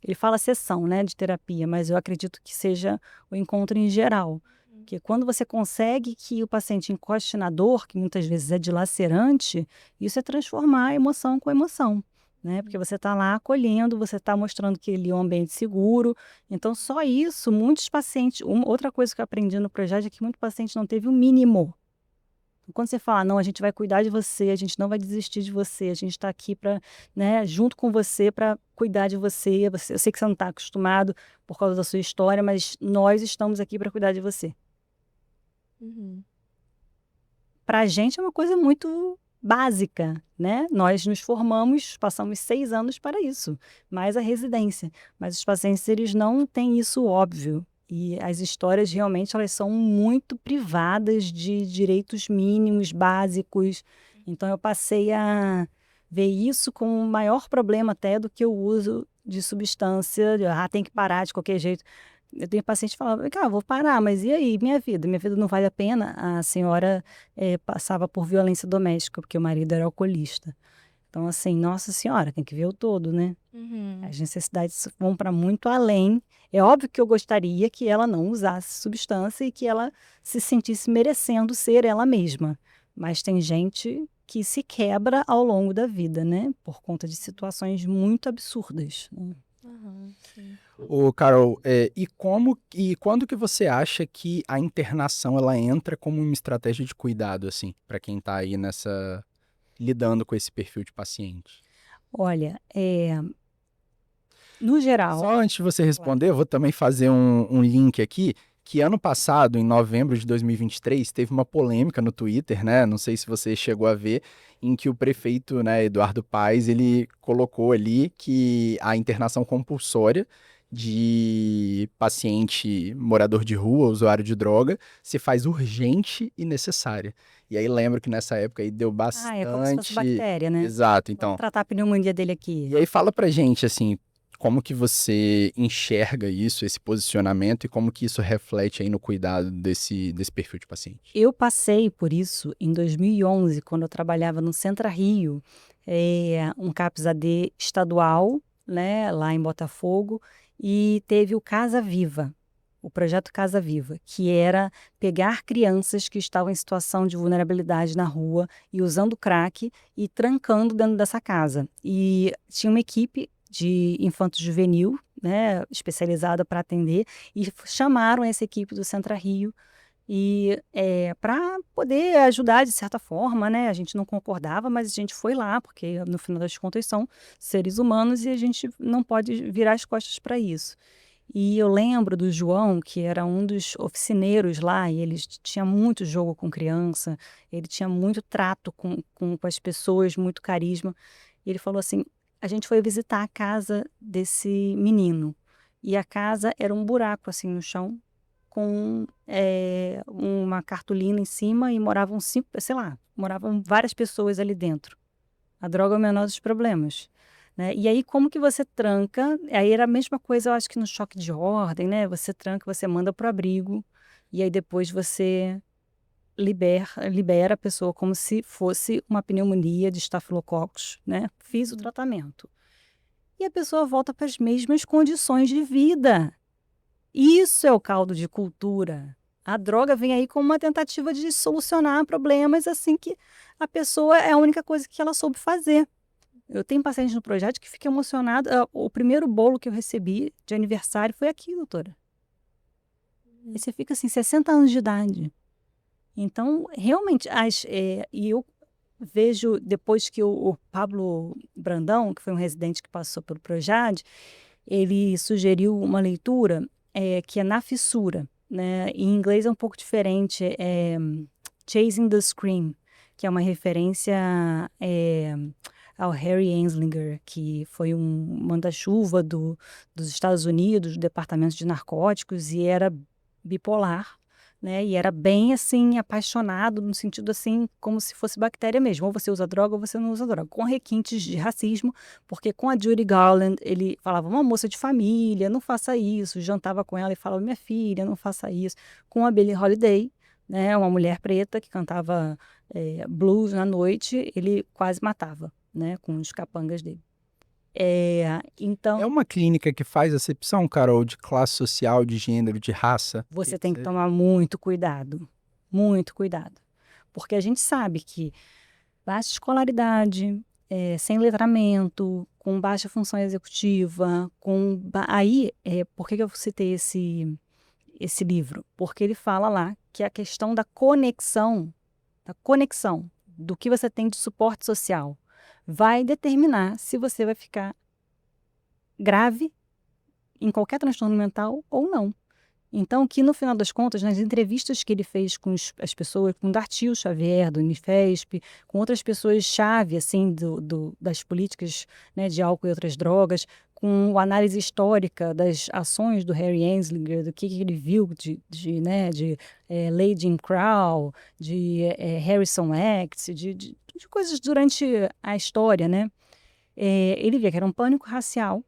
Ele fala sessão, né, de terapia, mas eu acredito que seja o encontro em geral. Que quando você consegue que o paciente encoste na dor, que muitas vezes é dilacerante, isso é transformar a emoção com emoção. Né? Porque você está lá acolhendo, você está mostrando que ele é um ambiente seguro. Então, só isso, muitos pacientes. Outra coisa que eu aprendi no projeto é que muito paciente não teve o mínimo. Quando você fala, não, a gente vai cuidar de você, a gente não vai desistir de você, a gente está aqui para, né, junto com você para cuidar de você. Eu sei que você não está acostumado por causa da sua história, mas nós estamos aqui para cuidar de você. Para a gente é uma coisa muito básica, né? Nós nos formamos, passamos 6 anos para isso, mais a residência. Mas os pacientes, eles não têm isso óbvio. E as histórias, realmente, elas são muito privadas de direitos mínimos, básicos. Então, eu passei a ver isso como um maior problema até do que o uso de substância. Tem que parar de qualquer jeito. Eu tenho paciente que fala, cara, vou parar, mas e aí, minha vida? Minha vida não vale a pena? A senhora passava por violência doméstica, porque o marido era alcoolista. Então, assim, nossa senhora, tem que ver o todo, né? As necessidades vão para muito além. É óbvio que eu gostaria que ela não usasse substância e que ela se sentisse merecendo ser ela mesma. Mas tem gente que se quebra ao longo da vida, né? Por conta de situações muito absurdas, né? Sim. Ô, Carol, e quando que você acha que a internação ela entra como uma estratégia de cuidado, assim, para quem tá aí lidando com esse perfil de paciente? Olha, no geral. Só antes de você responder, eu vou também fazer um link aqui, que ano passado, em novembro de 2023, teve uma polêmica no Twitter, né? Não sei se você chegou a ver, em que o prefeito, né, Eduardo Paes, ele colocou ali que a internação compulsória de paciente morador de rua, usuário de droga, se faz urgente e necessária. E aí lembro que nessa época aí deu É como se fosse bastante... bactéria, né? Exato, então. Vamos tratar a pneumonia dele aqui. E aí fala pra gente, assim, como que você enxerga isso, esse posicionamento, e como que isso reflete aí no cuidado desse perfil de paciente? Eu passei por isso em 2011, quando eu trabalhava no Centra Rio, um CAPS-AD estadual, né, lá em Botafogo, e teve o Casa Viva, o projeto Casa Viva, que era pegar crianças que estavam em situação de vulnerabilidade na rua e usando crack e trancando dentro dessa casa. E tinha uma equipe de infanto-juvenil, né, especializada para atender, e chamaram essa equipe do Centra Rio e para poder ajudar de certa forma, né? A gente não concordava, mas a gente foi lá, porque no final das contas são seres humanos e a gente não pode virar as costas para isso. E eu lembro do João, que era um dos oficineiros lá, e ele tinha muito jogo com criança, ele tinha muito trato com as pessoas, muito carisma. E ele falou assim: a gente foi visitar a casa desse menino, e a casa era um buraco assim no chão, com uma cartolina em cima, e moravam 5, sei lá, moravam várias pessoas ali dentro. A droga é o menor dos problemas. Né? E aí, como que você tranca? Aí era a mesma coisa, eu acho que no choque de ordem, né? Você tranca, você manda pro abrigo, e aí depois você libera a pessoa como se fosse uma pneumonia de estafilococcus, né? Fiz o tratamento. E a pessoa volta para as mesmas condições de vida. Isso é o caldo de cultura. A droga vem aí como uma tentativa de solucionar problemas, assim, que a pessoa é a única coisa que ela soube fazer. Eu tenho paciente no projeto que fica emocionado. O primeiro bolo que eu recebi de aniversário foi aqui, doutora. E você fica assim, 60 anos de idade. Então, realmente, e eu vejo, depois que o Pablo Brandão, que foi um residente que passou pelo Projad, ele sugeriu uma leitura que é Na Fissura, né? Em inglês é um pouco diferente, Chasing the Scream, que é uma referência ao Harry Anslinger, que foi um manda-chuva dos Estados Unidos, do Departamento de Narcóticos, e era bipolar, né? E era bem, assim, apaixonado, no sentido, assim, como se fosse bactéria mesmo. Ou você usa droga ou você não usa droga. Com requintes de racismo, porque com a Judy Garland, ele falava, uma moça de família, não faça isso. Jantava com ela e falava, minha filha, não faça isso. Com a Billie Holiday, né? Uma mulher preta que cantava blues na noite, ele quase matava, né? Com os capangas dele. Então, É uma clínica que faz acepção, Carol, de classe social, de gênero, de raça? você tem que tomar muito cuidado, porque a gente sabe que baixa escolaridade, sem letramento, com baixa função executiva, por que eu citei esse livro? Porque ele fala lá que a questão da conexão do que você tem de suporte social vai determinar se você vai ficar grave em qualquer transtorno mental ou não. Então, que no final das contas, nas entrevistas que ele fez com as pessoas, com Dartil Xavier, do Unifesp, com outras pessoas-chave, assim, das políticas, né, de álcool e outras drogas, com a análise histórica das ações do Harry Anslinger, do que ele viu de Lei Jim Crow, de Harrison Act, de coisas durante a história, né? Ele via que era um pânico racial,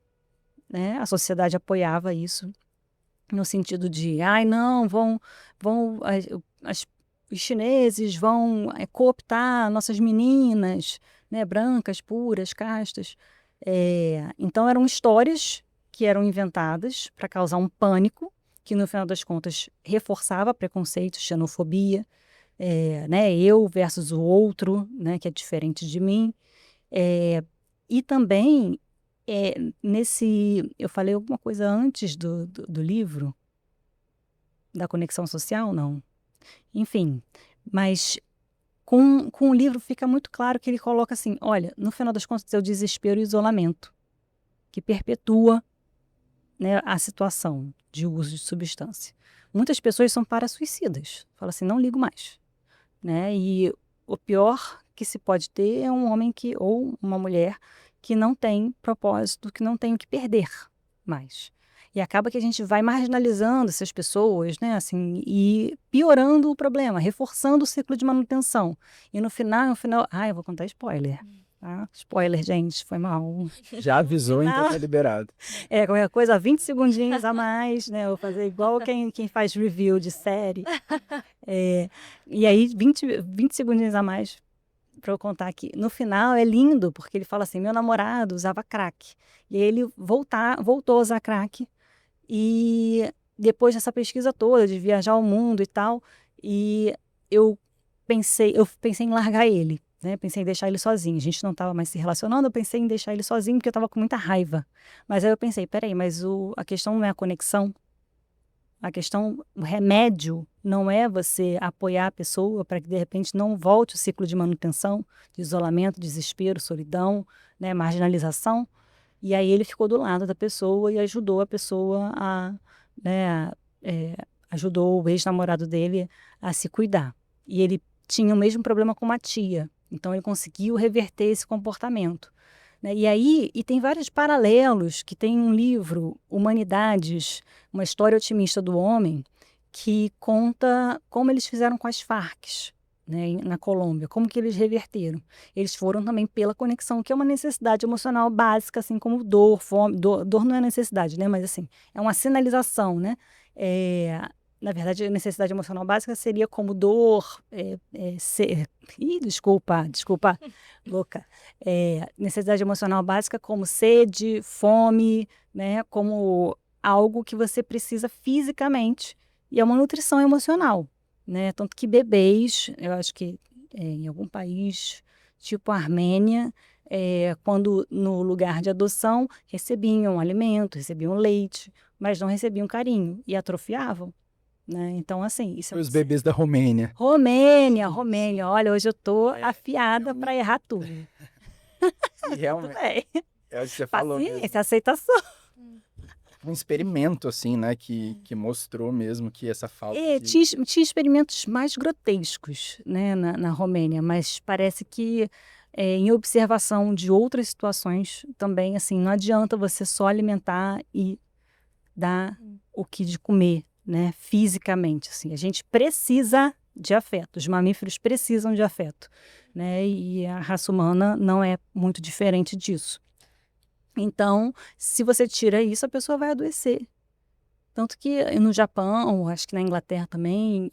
né? A sociedade apoiava isso, no sentido de, não, os chineses vão cooptar nossas meninas, né, brancas, puras, castas. Então eram histórias que eram inventadas para causar um pânico, que no final das contas reforçava preconceito, xenofobia, né, eu versus o outro, né, que é diferente de mim. E também eu falei alguma coisa antes do livro, da conexão social, não. Enfim, mas com o livro fica muito claro que ele coloca assim, olha, no final das contas é o desespero e o isolamento que perpetua, né, a situação de uso de substância. Muitas pessoas são parasuicidas, falam assim, não ligo mais, né? E o pior que se pode ter é um homem ou uma mulher que não tem propósito, que não tem o que perder mais. E acaba que a gente vai marginalizando essas pessoas, né, assim, e piorando o problema, reforçando o ciclo de manutenção. E no final, eu vou contar spoiler. Tá? Spoiler, gente, foi mal. Já avisou, então tá liberado. Qualquer coisa, 20 segundinhos a mais, né? Eu vou fazer igual quem faz review de série. E aí, 20 segundinhos a mais para eu contar aqui. No final é lindo, porque ele fala assim, meu namorado usava crack. E aí ele voltou a usar crack. E depois dessa pesquisa toda, de viajar ao mundo e tal, e eu pensei em largar ele, né? Pensei em deixar ele sozinho. A gente não estava mais se relacionando, eu pensei em deixar ele sozinho porque eu estava com muita raiva. Mas aí eu pensei, peraí, mas a questão não é a conexão. O remédio não é você apoiar a pessoa para que de repente não volte o ciclo de manutenção, de isolamento, desespero, solidão, né, marginalização. E aí ele ficou do lado da pessoa e ajudou a pessoa ajudou o ex-namorado dele a se cuidar. E ele tinha o mesmo problema com uma tia, então ele conseguiu reverter esse comportamento, né? E tem vários paralelos, que tem um livro, Humanidades, uma história otimista do homem, que conta como eles fizeram com as Farc, né, na Colômbia, como que eles reverteram. Eles foram também pela conexão, que é uma necessidade emocional básica, assim como dor, fome. Dor não é necessidade, né, mas assim, é uma sinalização, né? Na verdade, a necessidade emocional básica seria como dor, desculpa, louca. Necessidade emocional básica como sede, fome, né, como algo que você precisa fisicamente, e é uma nutrição emocional, né? Tanto que bebês, eu acho que em algum país, tipo a Armênia, quando no lugar de adoção recebiam alimento, recebiam leite, mas não recebiam carinho e atrofiavam, né? Então, assim, isso Os bebês da Romênia. Romênia. Olha, hoje eu tô afiada para errar tudo. E realmente. Tudo bem. É o que você falou mesmo. Paciência, aceitação. um experimento, assim, né? Que mostrou mesmo que essa falta Tinha experimentos mais grotescos, né, na Romênia, mas parece que em observação de outras situações também, assim, não adianta você só alimentar e dar o que de comer, né, fisicamente, assim. A gente precisa de afeto, os mamíferos precisam de afeto, né, e a raça humana não é muito diferente disso. Então, se você tira isso, a pessoa vai adoecer. Tanto que no Japão, acho que na Inglaterra também,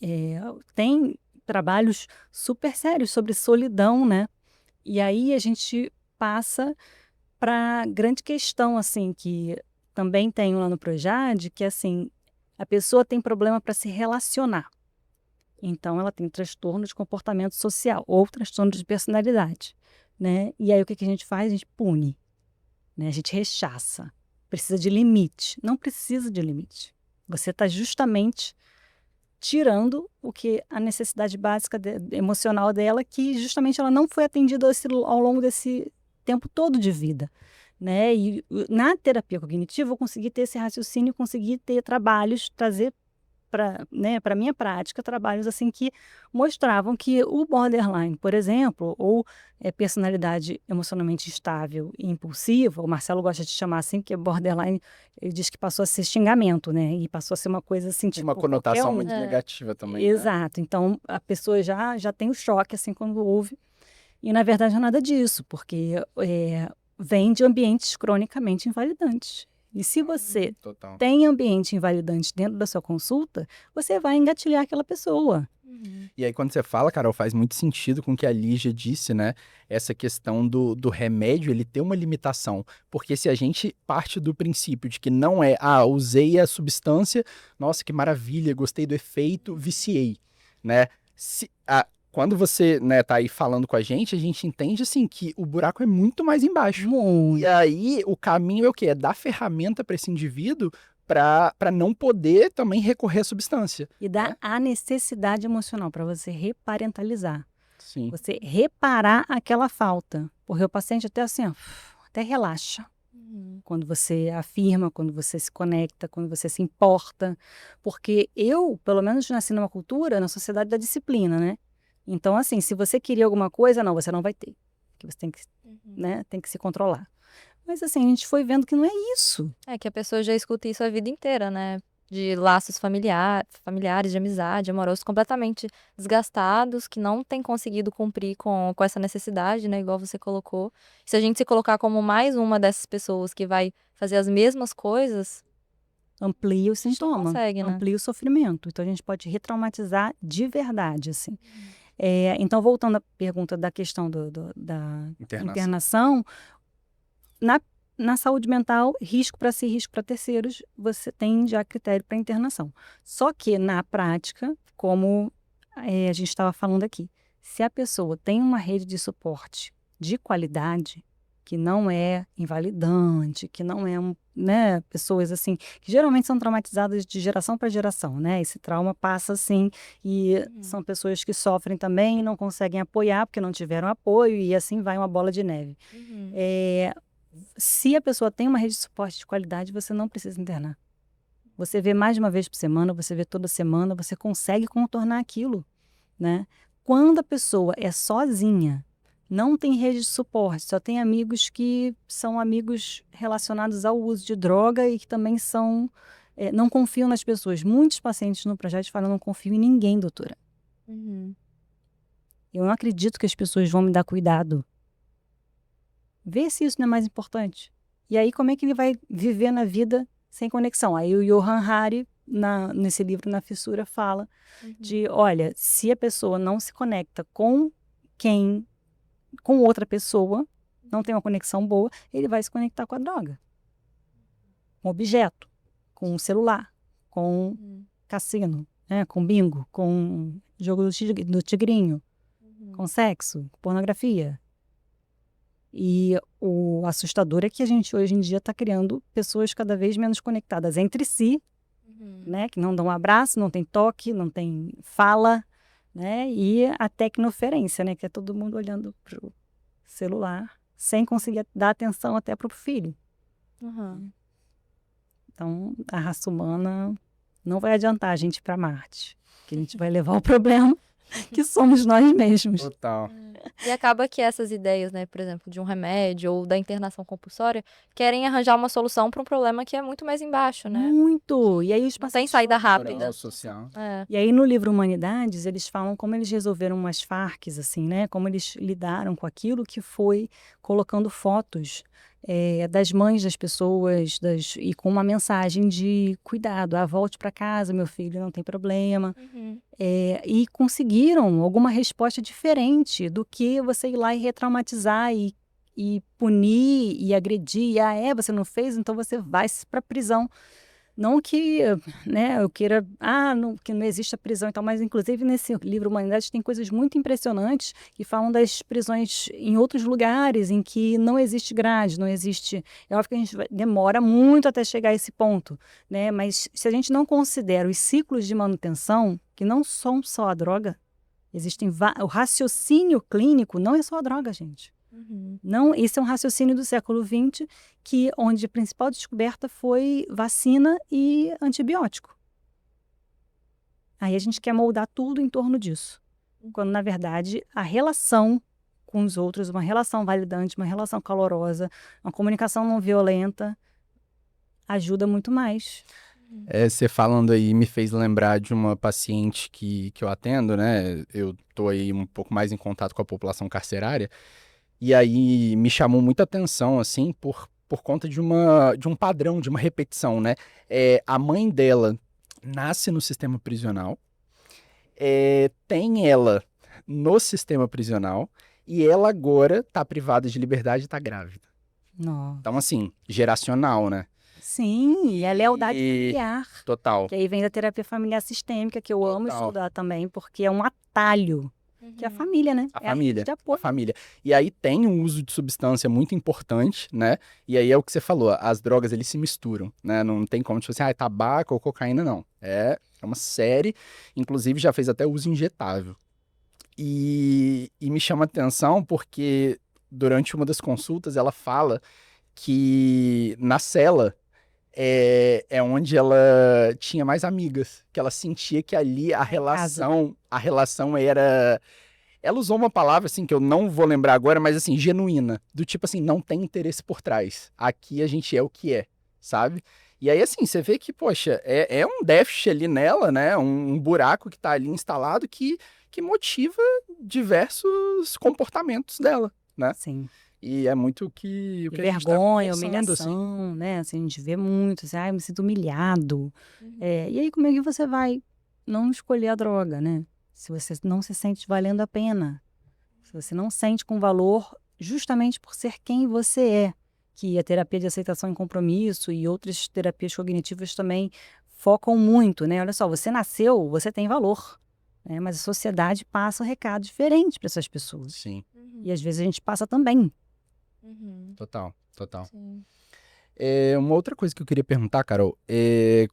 tem trabalhos super sérios sobre solidão, né? E aí a gente passa para a grande questão, assim, que também tem lá no Projad, que é assim, a pessoa tem problema para se relacionar. Então ela tem transtorno de comportamento social ou transtorno de personalidade, né? E aí o que que a gente faz? A gente pune, né? A gente rechaça. Precisa de limite. Não precisa de limite. Você está justamente tirando o que a necessidade básica emocional dela, que justamente ela não foi atendida ao longo desse tempo todo de vida, né? E na terapia cognitiva eu consegui ter esse raciocínio, consegui ter trabalhos, trazer para, né, para minha prática, trabalhos assim que mostravam que o borderline, por exemplo, ou personalidade emocionalmente instável e impulsiva, o Marcelo gosta de chamar assim, porque borderline, ele diz que passou a ser xingamento, né? E passou a ser uma coisa assim, tem tipo, uma conotação muito É. negativa também, né? Exato. Então, a pessoa já tem o choque, assim, quando ouve. E, na verdade, não é nada disso, porque vem de ambientes cronicamente invalidantes. E se você Total. tem ambiente invalidante dentro da sua consulta, você vai engatilhar aquela pessoa. E aí, quando você fala, Carol, faz muito sentido com o que a Lígia disse, né? Essa questão do remédio, ele ter uma limitação. Porque se a gente parte do princípio de que não é, usei a substância, nossa, que maravilha, gostei do efeito, viciei, né? Quando você, né, tá aí falando com a gente entende, assim, que o buraco é muito mais embaixo. Muito. E aí, o caminho é o quê? É dar ferramenta para esse indivíduo para não poder também recorrer à substância. E dá a necessidade emocional para você reparentalizar. Sim. Você reparar aquela falta. Porque o paciente até assim, ó, até relaxa. Quando você afirma, quando você se conecta, quando você se importa. Porque eu, pelo menos, nasci numa cultura, na sociedade da disciplina, né? Então, assim, se você queria alguma coisa, não, você não vai ter. Porque você tem que, né, tem que se controlar. Mas, assim, a gente foi vendo que não é isso. É que a pessoa já escuta isso a vida inteira, né? De laços familiares, de amizade, amorosos, completamente desgastados, que não tem conseguido cumprir com essa necessidade, né? Igual você colocou. Se a gente se colocar como mais uma dessas pessoas que vai fazer as mesmas coisas, Amplia o a gente não sintoma, consegue, né? amplia o sofrimento. Então, a gente pode retraumatizar de verdade, assim. Então, voltando à pergunta da questão da internação, na saúde mental, risco para si, risco para terceiros, você tem já critério para internação. Só que, na prática, como a gente estava falando aqui, se a pessoa tem uma rede de suporte de qualidade, que não é invalidante, que não é, né, pessoas assim, que geralmente são traumatizadas de geração para geração, né? Esse trauma passa assim, e são pessoas que sofrem também e não conseguem apoiar porque não tiveram apoio, e assim vai uma bola de neve. Se a pessoa tem uma rede de suporte de qualidade, você não precisa internar. Você vê mais de uma vez por semana, você vê toda semana, você consegue contornar aquilo, né? Quando a pessoa é sozinha, não tem rede de suporte, só tem amigos que são amigos relacionados ao uso de droga e que também não confiam nas pessoas. Muitos pacientes no projeto falam, não confio em ninguém, doutora. Eu não acredito que as pessoas vão me dar cuidado. Vê se isso não é mais importante. E aí, como é que ele vai viver na vida sem conexão? Aí o Johan Hari, nesse livro, Na Fissura, fala de, olha, se a pessoa não se conecta com outra pessoa, não tem uma conexão boa, ele vai se conectar com a droga. Com objeto, com celular, com cassino, né? Com bingo, com jogo do tigrinho, com sexo, pornografia. E o assustador é que a gente hoje em dia está criando pessoas cada vez menos conectadas entre si, né? Que não dão um abraço, não tem toque, não tem fala, né? E a tecnoferência, né? Que é todo mundo olhando para o celular sem conseguir dar atenção até para o filho. Então, a raça humana não vai adiantar a gente ir para Marte, que a gente vai levar o problema que somos nós mesmos. Total. E acaba que essas ideias, né, por exemplo, de um remédio ou da internação compulsória, querem arranjar uma solução para um problema que é muito mais embaixo, né? Muito! E aí os Não tem saída rápida. Cultural, social. É. E aí no livro Humanidades, eles falam como eles resolveram umas Farcs, assim, né? Como eles lidaram com aquilo que foi colocando fotos das mães das pessoas e com uma mensagem de cuidado. Volte para casa, meu filho, não tem problema. Uhum. E conseguiram alguma resposta diferente do que você ir lá e retraumatizar e punir e agredir. Você não fez, então você vai para prisão. Não que, né, eu queira, que não exista prisão e tal, mas inclusive nesse livro Humanidade tem coisas muito impressionantes que falam das prisões em outros lugares em que não existe grade, não existe. É óbvio que a gente demora muito até chegar a esse ponto, né? Mas se a gente não considera os ciclos de manutenção, que não são só a droga, existem o raciocínio clínico não é só a droga, gente. Uhum. Não, esse é um raciocínio do século XX, onde a principal descoberta foi vacina e antibiótico. Aí a gente quer moldar tudo em torno disso. Quando, na verdade, a relação com os outros, uma relação validante, uma relação calorosa, uma comunicação não violenta, ajuda muito mais. Você falando aí me fez lembrar de uma paciente que eu atendo, né? Eu tô aí um pouco mais em contato com a população carcerária. E aí me chamou muita atenção, assim, por conta de um padrão, de uma repetição, né? A mãe dela nasce no sistema prisional, tem ela no sistema prisional, e ela agora tá privada de liberdade e tá grávida. Nossa. Então, assim, geracional, né? Sim, e a lealdade familiar. Total. Que aí vem da terapia familiar sistêmica, que eu amo Total. estudar também, porque é um atalho. Que é a família, né? A família, de apoio. a família. E aí tem um uso de substância muito importante, né? E aí é o que você falou, as drogas, eles se misturam, né? Não tem como, tipo assim, tabaco ou cocaína, não. É uma série, inclusive já fez até uso injetável. E me chama a atenção porque durante uma das consultas ela fala que na cela é onde ela tinha mais amigas, que ela sentia que ali a relação era... Ela usou uma palavra, assim, que eu não vou lembrar agora, mas, assim, genuína. Do tipo, assim, não tem interesse por trás. Aqui a gente é o que é, sabe? E aí, assim, você vê que, poxa, é um déficit ali nela, né? Um buraco que tá ali instalado que motiva diversos comportamentos dela, né? Sim. E é muito o que a gente tá vergonha, conversando, humilhação, assim. né? Assim, a gente vê muito, assim, eu me sinto humilhado. Uhum. E aí, como é que você vai não escolher a droga, né? Se você não se sente valendo a pena. Se você não sente com valor justamente por ser quem você é. Que a terapia de aceitação e compromisso e outras terapias cognitivas também focam muito, né? Olha só, você nasceu, você tem valor. Né? Mas a sociedade passa um recado diferente para essas pessoas. Sim. E às vezes a gente passa também. Uhum. Total. Sim. Uma outra coisa que eu queria perguntar, Carol,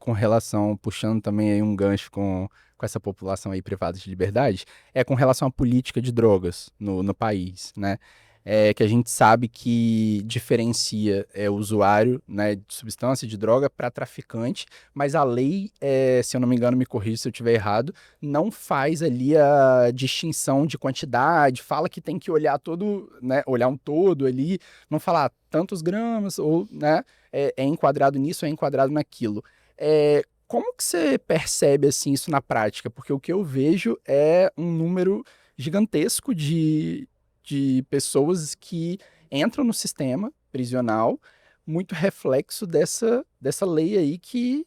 com relação, puxando também aí um gancho com essa população aí privada de liberdade, com relação à política de drogas no país, né? Que a gente sabe que diferencia o usuário, né, de substância, de droga, para traficante, mas a lei, se eu não me engano, me corrija se eu estiver errado, não faz ali a distinção de quantidade, fala que tem que olhar todo, né, olhar um todo ali, não falar tantos gramas, ou, né, é enquadrado nisso, é enquadrado naquilo. Como que você percebe, assim, isso na prática? Porque o que eu vejo é um número gigantesco de pessoas que entram no sistema prisional, muito reflexo dessa lei aí que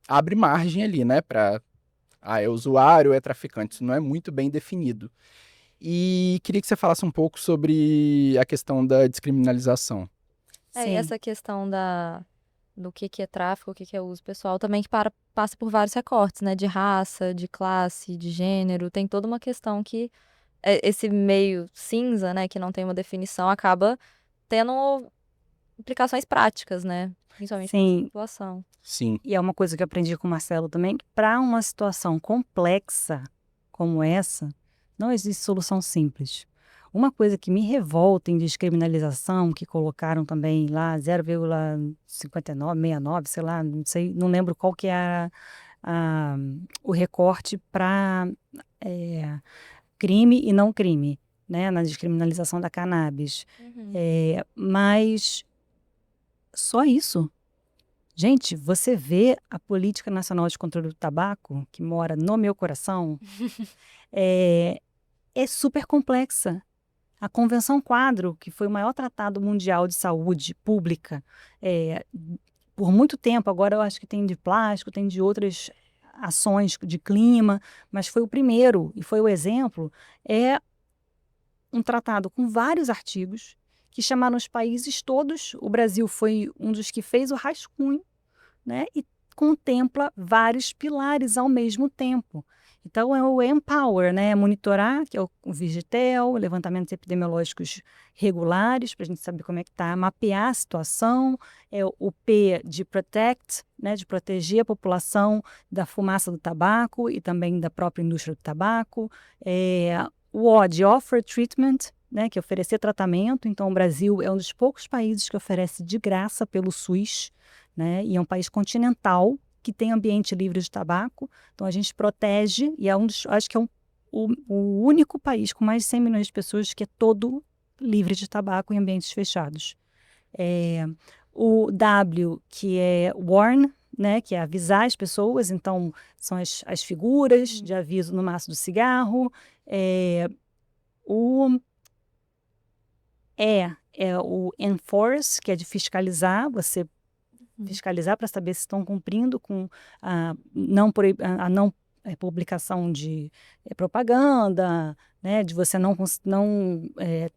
abre margem ali, né, para é usuário, é traficante, isso não é muito bem definido. E queria que você falasse um pouco sobre a questão da descriminalização. E Sim. essa questão do que é tráfico, o que é uso pessoal, também que passa por vários recortes, né? De raça, de classe, de gênero. Tem toda uma questão que esse meio cinza, né? Que não tem uma definição, acaba tendo implicações práticas, né? Principalmente para Sim. a população. Sim. E é uma coisa que eu aprendi com o Marcelo também, que para uma situação complexa como essa, não existe solução simples. Uma coisa que me revolta em descriminalização, que colocaram também lá 0,59, 69, sei lá, não sei, não lembro qual que é a- o recorte para crime e não crime, né, na descriminalização da cannabis. Mas só isso. Gente, você vê a Política Nacional de Controle do Tabaco, que mora no meu coração, é, é super complexa. A Convenção Quadro, que foi o maior tratado mundial de saúde pública, é, por muito tempo, agora eu acho que tem de plástico, tem de outras ações de clima, mas foi o primeiro e foi o exemplo, é um tratado com vários artigos que chamaram os países todos. O Brasil foi um dos que fez o rascunho, né, e contempla vários pilares ao mesmo tempo. Então, é o Empower, né, monitorar, que é o Vigitel, levantamentos epidemiológicos regulares, para a gente saber como é que está, mapear a situação, é o P de Protect, né, de proteger a população da fumaça do tabaco e também da própria indústria do tabaco, o O de Offer Treatment, né, que é oferecer tratamento. Então, o Brasil é um dos poucos países que oferece de graça pelo SUS, né, e é um país continental que tem ambiente livre de tabaco. Então, a gente protege e é acho que é o único país com mais de 100 milhões de pessoas que é todo livre de tabaco em ambientes fechados. O W, que é warn, né, que é avisar as pessoas. Então, são as figuras de aviso no maço do cigarro. O é o enforce, que é de fiscalizar, você fiscalizar para saber se estão cumprindo com a não publicação de propaganda, né, de você não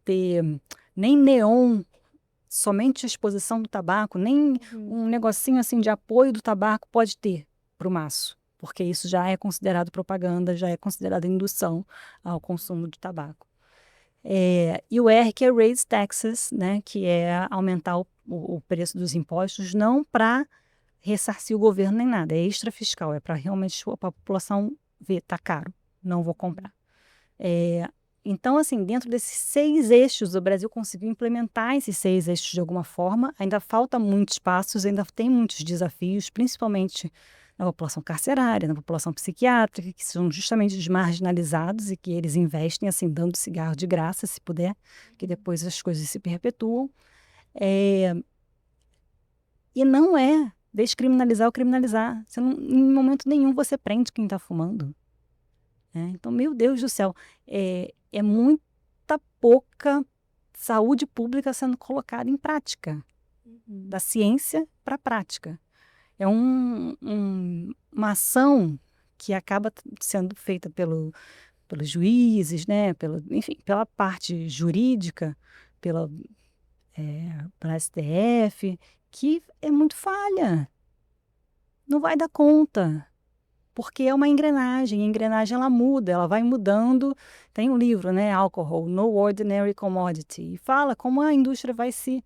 ter nem neon, somente a exposição do tabaco, nem um negocinho assim de apoio do tabaco pode ter para o maço, porque isso já é considerado propaganda, já é considerado indução ao consumo de tabaco. E o R, que é Raise Taxes, né, que é aumentar o preço dos impostos, não para ressarcir o governo nem nada, é extra fiscal, é para realmente a população ver, tá caro, não vou comprar. Então, assim, dentro desses 6 eixos, o Brasil conseguiu implementar esses 6 eixos de alguma forma. Ainda falta muitos passos, ainda tem muitos desafios, principalmente na população carcerária, na população psiquiátrica, que são justamente os marginalizados e que eles investem, assim, dando cigarro de graça, se puder, que depois as coisas se perpetuam. E não é descriminalizar ou criminalizar. Em momento nenhum você prende quem está fumando. Então, meu Deus do céu, é muita pouca saúde pública sendo colocada em prática, da ciência para a prática. É uma ação que acaba sendo feita pelos juízes, né, enfim, pela parte jurídica, pela STF, que é muito falha. Não vai dar conta. Porque é uma engrenagem, a engrenagem ela muda, ela vai mudando. Tem um livro, né, Alcohol, No Ordinary Commodity, e fala como a indústria vai se...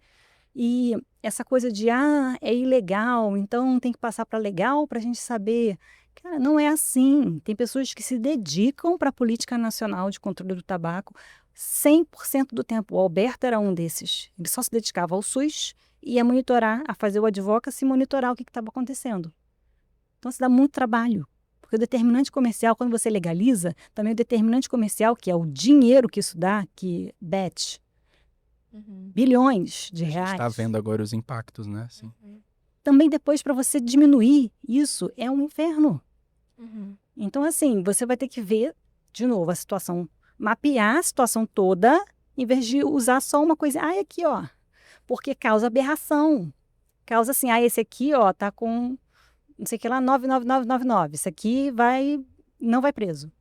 E essa coisa de, é ilegal, então tem que passar para legal para a gente saber. Cara, não é assim. Tem pessoas que se dedicam para a política nacional de controle do tabaco 100% do tempo. O Alberto era um desses. Ele só se dedicava ao SUS e a monitorar, a fazer o advocacy e monitorar o que estava acontecendo. Então, isso dá muito trabalho. Porque o determinante comercial, quando você legaliza, também o determinante comercial, que é o dinheiro que isso dá, que bet, bilhões de A gente reais. está vendo agora os impactos, né? Sim. Também depois, para você diminuir isso, é um inferno. Então, assim, você vai ter que ver, de novo, a situação, mapear a situação toda, em vez de usar só uma coisa. Aqui, ó, porque causa aberração. Causa assim, esse aqui, ó, tá com... não sei o que lá, 99999. Esse aqui não vai preso.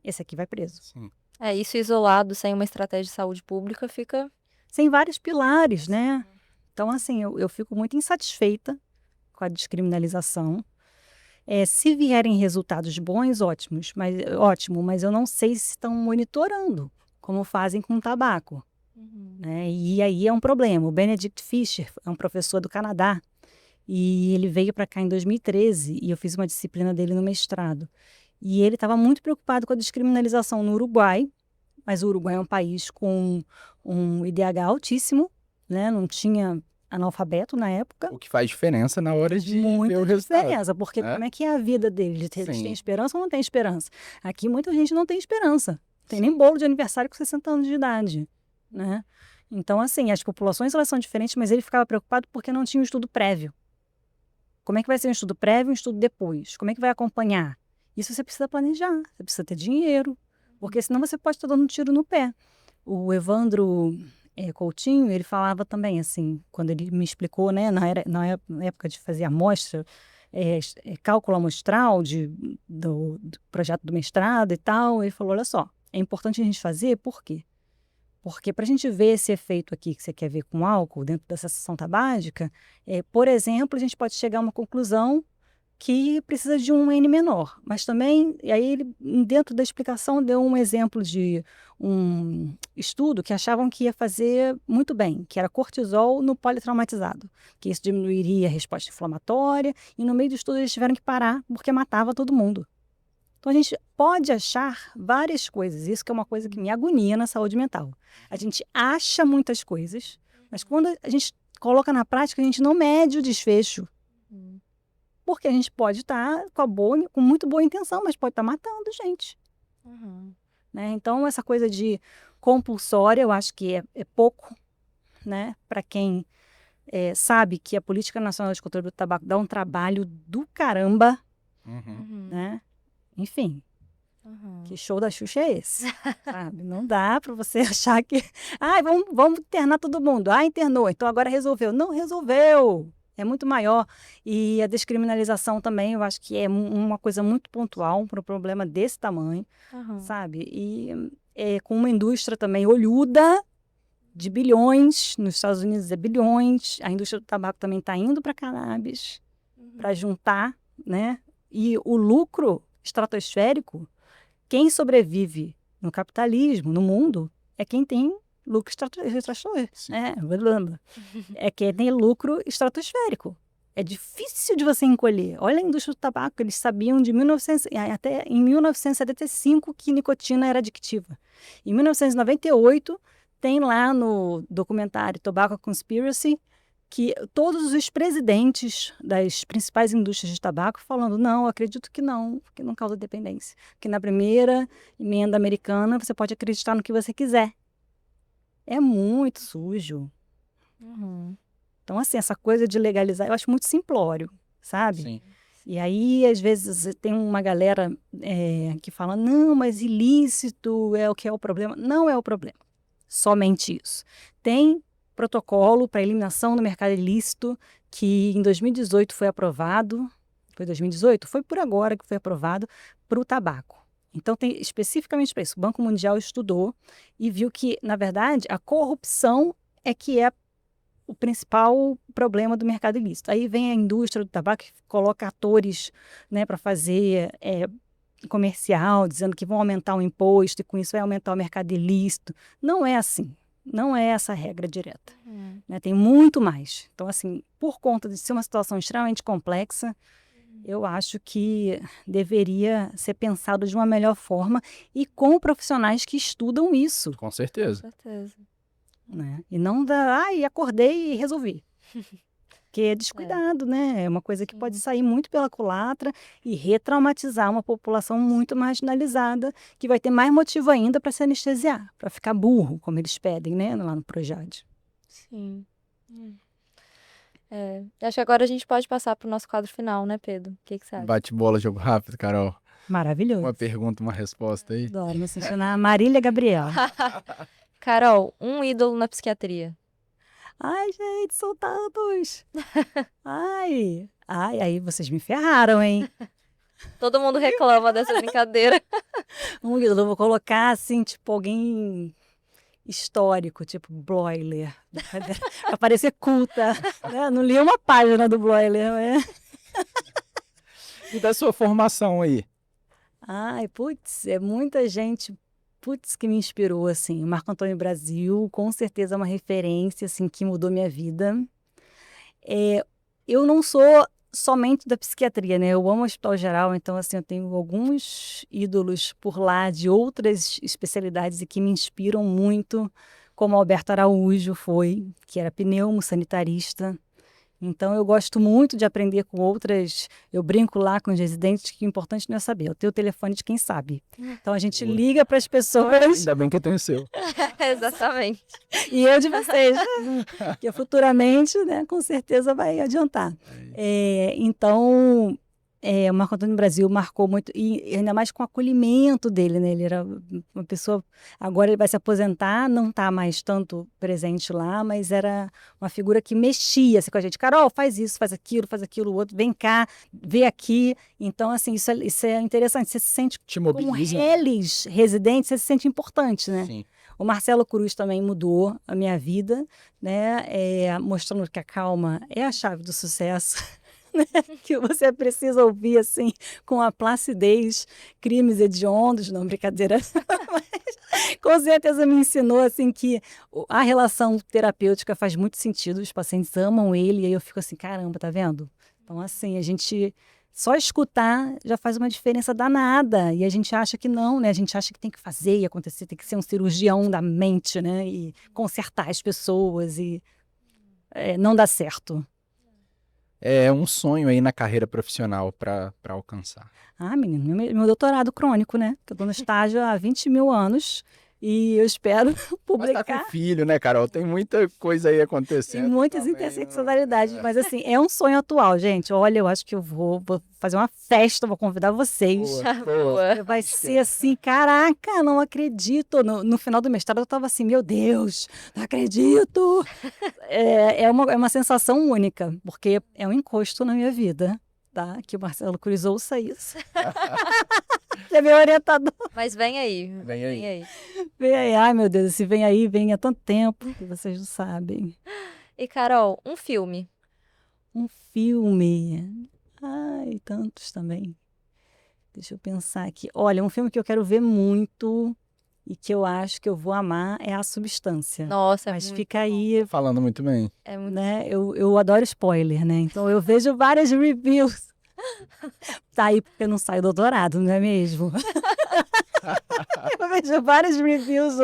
Esse aqui vai preso. Sim. Isso isolado, sem uma estratégia de saúde pública, fica... Sem vários pilares, né? Então, assim, eu fico muito insatisfeita com a descriminalização. Se vierem resultados bons, ótimo, mas eu não sei se estão monitorando, como fazem com o tabaco. Né? E aí é um problema. O Benedict Fischer é um professor do Canadá, e ele veio para cá em 2013 e eu fiz uma disciplina dele no mestrado. E ele estava muito preocupado com a descriminalização no Uruguai mas o Uruguai é um país com um IDH altíssimo, né? Não tinha analfabeto na época. O que faz diferença na hora de ver Muita o resultado, diferença, porque né? como é que é a vida deles? Eles Sim. têm esperança ou não têm esperança? Aqui muita gente não tem esperança. Tem Sim. nem bolo de aniversário com 60 anos de idade, né? Então, assim, as populações elas são diferentes, mas ele ficava preocupado porque não tinha um estudo prévio. Como é que vai ser um estudo prévio e um estudo depois? Como é que vai acompanhar? Isso você precisa planejar, você precisa ter dinheiro, porque senão você pode estar dando um tiro no pé. O Evandro Coutinho, ele falava também assim, quando ele me explicou, né, na época de fazer amostra, cálculo amostral do projeto do mestrado e tal, ele falou, olha só, é importante a gente fazer, por quê? Porque para a gente ver esse efeito aqui que você quer ver com álcool dentro da sensação tabágica, por exemplo, a gente pode chegar a uma conclusão que precisa de um N menor. Mas também, e aí ele, dentro da explicação, deu um exemplo de um estudo que achavam que ia fazer muito bem, que era cortisol no politraumatizado, que isso diminuiria a resposta inflamatória, e no meio do estudo eles tiveram que parar porque matava todo mundo. Então a gente pode achar várias coisas, isso que é uma coisa que me agonia na saúde mental. A gente acha muitas coisas, mas quando a gente coloca na prática, a gente não mede o desfecho. Porque a gente pode estar com muito boa intenção, mas pode estar matando gente. Né? Então, essa coisa de compulsória, eu acho que é pouco, né? Para quem sabe que a Política Nacional de Controle do Tabaco dá um trabalho do caramba, né? Enfim, que show da Xuxa é esse? Sabe? Não dá para você achar que... vamos internar todo mundo. Internou, então agora resolveu. Não resolveu. É muito maior. E a descriminalização também, eu acho que é uma coisa muito pontual para um problema desse tamanho, sabe? E com uma indústria também olhuda, de bilhões, nos Estados Unidos é bilhões, a indústria do tabaco também está indo para cannabis, para juntar, né? E o lucro estratosférico, quem sobrevive no capitalismo, no mundo, é quem tem lucro estratosférico. É quem tem lucro estratosférico. É difícil de você encolher. Olha a indústria do tabaco, eles sabiam até em 1975 que nicotina era adictiva. Em 1998, tem lá no documentário Tobacco Conspiracy que todos os presidentes das principais indústrias de tabaco falando, não, acredito que não causa dependência. Porque na primeira emenda americana você pode acreditar no que você quiser. É muito sujo. Então, assim, essa coisa de legalizar, eu acho muito simplório, sabe? Sim. E aí, às vezes, tem uma galera que fala, não, mas ilícito é o que é o problema. Não é o problema. Somente isso. Tem protocolo para eliminação do mercado ilícito que em 2018 foi aprovado. Foi 2018? Foi por agora que foi aprovado para o tabaco. Então, tem especificamente para isso. O Banco Mundial estudou e viu que, na verdade, a corrupção é que é o principal problema do mercado ilícito. Aí vem a indústria do tabaco que coloca atores, né, para fazer comercial, dizendo que vão aumentar o imposto e com isso vai aumentar o mercado ilícito. Não é assim. Não é essa a regra direta. Né? Tem muito mais. Então, assim, por conta de ser uma situação extremamente complexa, eu acho que deveria ser pensado de uma melhor forma e com profissionais que estudam isso. Com certeza. Com certeza. Né? E não acordei e resolvi. Que é descuidado, né? É uma coisa que pode sair muito pela culatra e retraumatizar uma população muito marginalizada, que vai ter mais motivo ainda para se anestesiar, para ficar burro, como eles pedem, né? Lá no Projade. Sim. Acho que agora a gente pode passar para o nosso quadro final, né, Pedro? O que você acha? Bate bola, jogo rápido, Carol. Maravilhoso. Uma pergunta, uma resposta aí. Adoro me sentir Marília Gabriel. Carol, um ídolo na psiquiatria. Ai, gente, são tantos. Ai, aí vocês me ferraram, hein? Todo mundo reclama dessa brincadeira. Eu vou colocar, assim, tipo, alguém histórico, tipo Broiler. Pra parecer culta. Né? Não li uma página do Broiler, né? E da sua formação aí? Ai, putz, é muita gente, que me inspirou, assim. O Marco Antônio Brasil, com certeza é uma referência, assim, que mudou minha vida. Eu não sou somente da psiquiatria, né? Eu amo o Hospital Geral, então, assim, eu tenho alguns ídolos por lá de outras especialidades e que me inspiram muito, como Alberto Araújo foi, que era pneumo sanitarista. Então, eu gosto muito de aprender com outras. Eu brinco lá com os residentes que o importante não é saber, eu tenho o telefone de quem sabe. Então, a gente Boa. liga para as pessoas Ainda bem que eu tenho o seu. Exatamente. e eu de vocês, que futuramente, né, com certeza vai adiantar. Então, o Marco Antônio Brasil marcou muito, e ainda mais com o acolhimento dele, né? Ele era uma pessoa. Agora ele vai se aposentar, não está mais tanto presente lá, mas era uma figura que mexia assim, com a gente. Carol, faz isso, faz aquilo, outro, vem cá, vê aqui. Então, assim, isso é interessante. Você se sente Te como mobiliza. eles, residentes, você se sente importante, né? Sim. O Marcelo Cruz também mudou a minha vida, né? Mostrando que a calma é a chave do sucesso. Né? Que você precisa ouvir assim com a placidez, crimes hediondos, não, brincadeira. Mas, com certeza me ensinou assim que a relação terapêutica faz muito sentido, os pacientes amam ele, e aí eu fico assim, caramba, tá vendo? Então, assim, a gente só escutar já faz uma diferença danada, e a gente acha que não, né? A gente acha que tem que fazer e acontecer, tem que ser um cirurgião da mente, né? E consertar as pessoas, e não dá certo. É um sonho aí na carreira profissional para alcançar. Ah, menino, meu doutorado crônico, né? Que eu tô no estágio há 20 mil anos e eu espero Mas tá publicar. com filho, né, Carol? Tem muita coisa aí Tem acontecendo. muitas também, interseccionalidades, né? mas assim, é um sonho atual, gente. Olha, eu acho que eu vou fazer uma festa, vou convidar vocês. Boa, boa. Vai ser assim, caraca, não acredito. No final do mestrado eu tava assim, meu Deus, não acredito. É uma sensação única, porque é um encosto na minha vida, tá? Que o Marcelo Cruz ouça isso. Ele é meu orientador. Mas vem aí. Vem aí. Vem aí, ai meu Deus, esse vem aí, vem há tanto tempo que vocês não sabem. E, Carol, um filme. Um filme. Ai, tantos também. Deixa eu pensar aqui. Olha, um filme que eu quero ver muito e que eu acho que eu vou amar é A Substância. Nossa, é Mas muito fica bom. aí, Falando muito bem. É muito... né? Eu adoro spoiler, né? Então eu vejo várias reviews. Tá aí porque eu não saio do doutorado, não é mesmo? Eu vejo várias reviews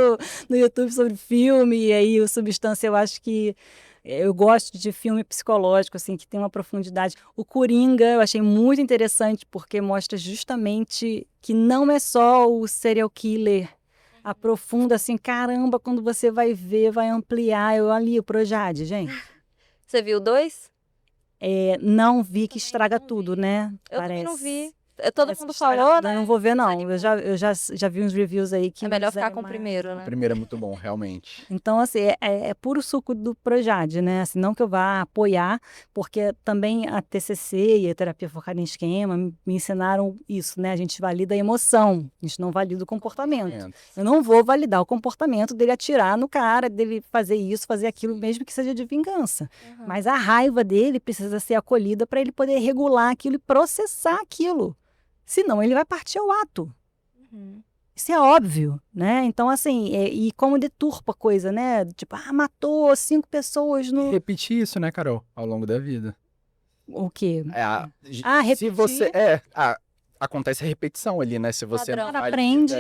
no YouTube sobre filme, e aí o Substância eu acho que eu gosto de filme psicológico, assim, que tem uma profundidade. O Coringa eu achei muito interessante, porque mostra justamente que não é só o serial killer. Aprofunda, assim, caramba, quando você vai ver, vai ampliar. Eu ali, o Projade, gente. Você viu dois? Não vi que Também estraga não tudo, vi. né? Eu também não Parece. vi. Todo Parece mundo que estraga falou, tudo. né? Eu não vou ver, não. Desanimou. Eu já vi uns reviews aí que É me melhor ficar com o desanimaram. primeiro, O né? primeiro é muito bom, realmente. Então, assim, é puro suco do Projade, né? Assim, não que eu vá apoiar, porque também a TCC e a terapia focada em esquema me ensinaram isso, né? A gente valida a emoção, a gente não valida o comportamento. Eu não vou validar o comportamento dele atirar no cara, dele fazer isso, fazer aquilo, mesmo que seja de vingança. Uhum. Mas a raiva dele precisa ser acolhida para ele poder regular aquilo e processar aquilo. Senão ele vai partir ao ato. Uhum. Isso é óbvio, né? Então, assim, e como deturpa a coisa, né? Tipo, matou 5 pessoas E no... repetir isso, né, Carol? Ao longo da vida. O quê? Se Se você... acontece a repetição ali, né? Se você Padrão. não Ela valida aprende.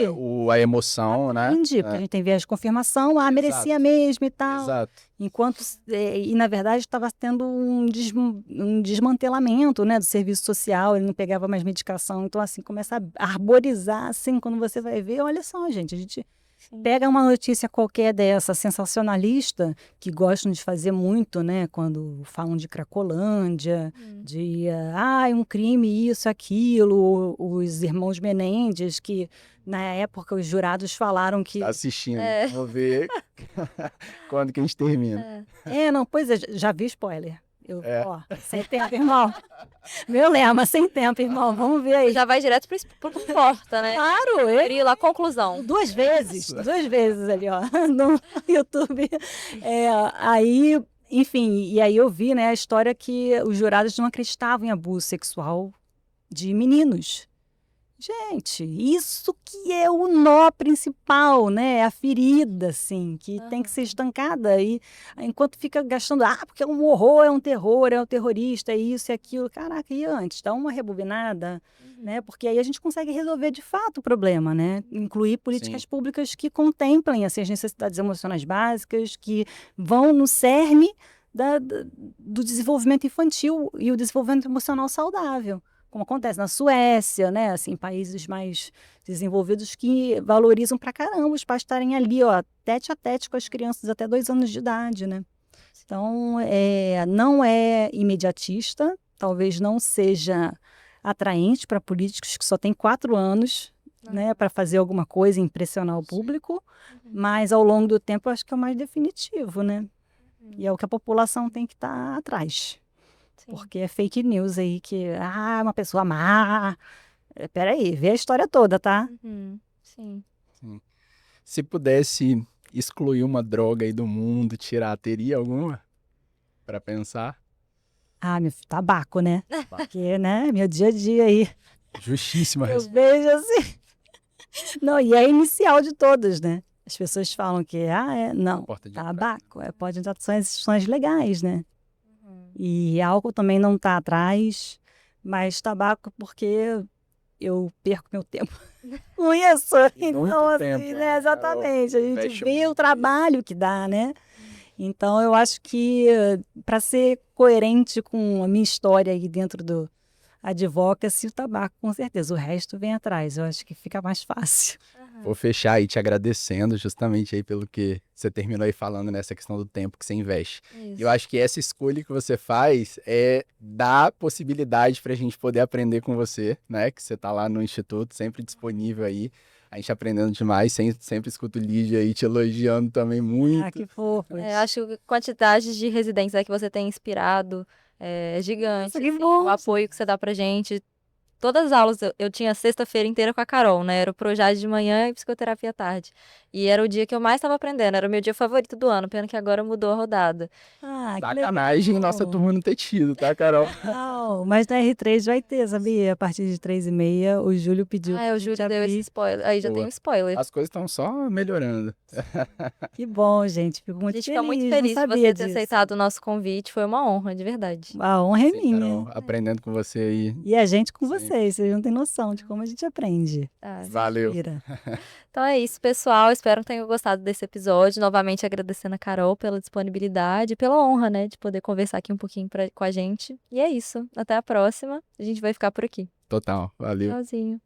a emoção, né? Aprende, porque a gente tem viés de confirmação, merecia Exato. mesmo e tal. Exato. Enquanto, e na verdade estava tendo um desmantelamento, né, do serviço social, ele não pegava mais medicação, então assim, começa a arborizar, assim, quando você vai ver, olha só, gente, a gente Sim. pega uma notícia qualquer dessa, sensacionalista, que gostam de fazer muito, né, quando falam de Cracolândia, de, um crime, isso, aquilo, os irmãos Menendez, que na época os jurados falaram que... Tá assistindo. Vamos ver quando que a gente termina. não, pois é, já vi spoiler. Sem tempo, irmão. Meu lema, sem tempo, irmão. Vamos ver aí. Já vai direto pro que importa, né? Claro, Grilo, a conclusão. duas vezes ali, ó, no YouTube. Aí, enfim, e aí eu vi, né, a história que os jurados não acreditavam em abuso sexual de meninos. Gente, isso que é o nó principal, né? É a ferida, assim, que tem que ser estancada. E enquanto fica gastando, porque é um horror, é um terror, é um terrorista, é isso e aquilo. Caraca, e antes? Dá uma rebobinada, né? Porque aí a gente consegue resolver de fato o problema, né? Incluir políticas Sim. públicas que contemplem assim, as necessidades emocionais básicas, que vão no cerne do desenvolvimento infantil e o desenvolvimento emocional saudável. Como acontece na Suécia, né? Assim, países mais desenvolvidos que valorizam pra caramba os pais estarem ali, ó, tete a tete com as crianças até 2 anos de idade, né? Então, não é imediatista, talvez não seja atraente para políticos que só têm 4 anos, né, para fazer alguma coisa e impressionar o público, mas ao longo do tempo eu acho que é o mais definitivo, né? E é o que a população tem que estar atrás. Sim. Porque é fake news aí que, uma pessoa má. Peraí, vê a história toda, tá? Sim. Sim. Se pudesse excluir uma droga aí do mundo, tirar, teria alguma pra pensar? Meu filho, tabaco, né? Porque, né, meu dia a dia aí. Justíssima Eu resposta. vejo assim. Não, e é a inicial de todas, né? As pessoas falam que, não, Porta de tabaco, pode entrar são as legais, né? E álcool também não tá atrás, mas tabaco porque eu perco meu tempo com isso. E muito Então, assim, tempo, né? né, Carol? Exatamente. A gente Investe vê o muito trabalho que dá, né? Então, eu acho que para ser coerente com a minha história aí dentro do advocacy, o tabaco, com certeza. O resto vem atrás. Eu acho que fica mais fácil. Vou fechar aí te agradecendo justamente aí pelo que você terminou aí falando nessa questão do tempo que você investe. Isso. Eu acho que essa escolha que você faz dá possibilidade para a gente poder aprender com você, né? Que você tá lá no Instituto, sempre disponível aí. A gente aprendendo demais, sempre escuto Lídia aí te elogiando também muito. Que fofo. Acho que a quantidade de residentes aí que você tem inspirado é gigante. Nossa, que assim, bom. o apoio que você dá pra gente. Todas as aulas eu tinha sexta-feira inteira com a Carol, né? Era o Projade de manhã e psicoterapia à tarde. E era o dia que eu mais estava aprendendo, era o meu dia favorito do ano, pena que agora mudou a rodada. Que Sacanagem legal. nossa turma não ter tido, tá, Carol? Legal. Mas na R3 vai ter, sabia? A partir de 3h30, o Júlio pediu O pra Júlio gente deu esse abrir. spoiler. Aí já tem Boa. um spoiler. As coisas estão só melhorando. Que bom, gente. Fico A muito gente feliz. fica muito Não feliz de sabia você ter disso. aceitado o nosso convite, foi uma honra, de verdade. A honra é Sim, minha. Carol, aprendendo com você aí. E a gente com Sim. vocês não têm noção de como a gente aprende. Valeu. Mentira. Então é isso, pessoal. Espero que tenham gostado desse episódio. Novamente agradecendo a Carol pela disponibilidade, pela honra, né, de poder conversar aqui um pouquinho com a gente. E é isso. Até a próxima. A gente vai ficar por aqui. Total, valeu. Tchauzinho.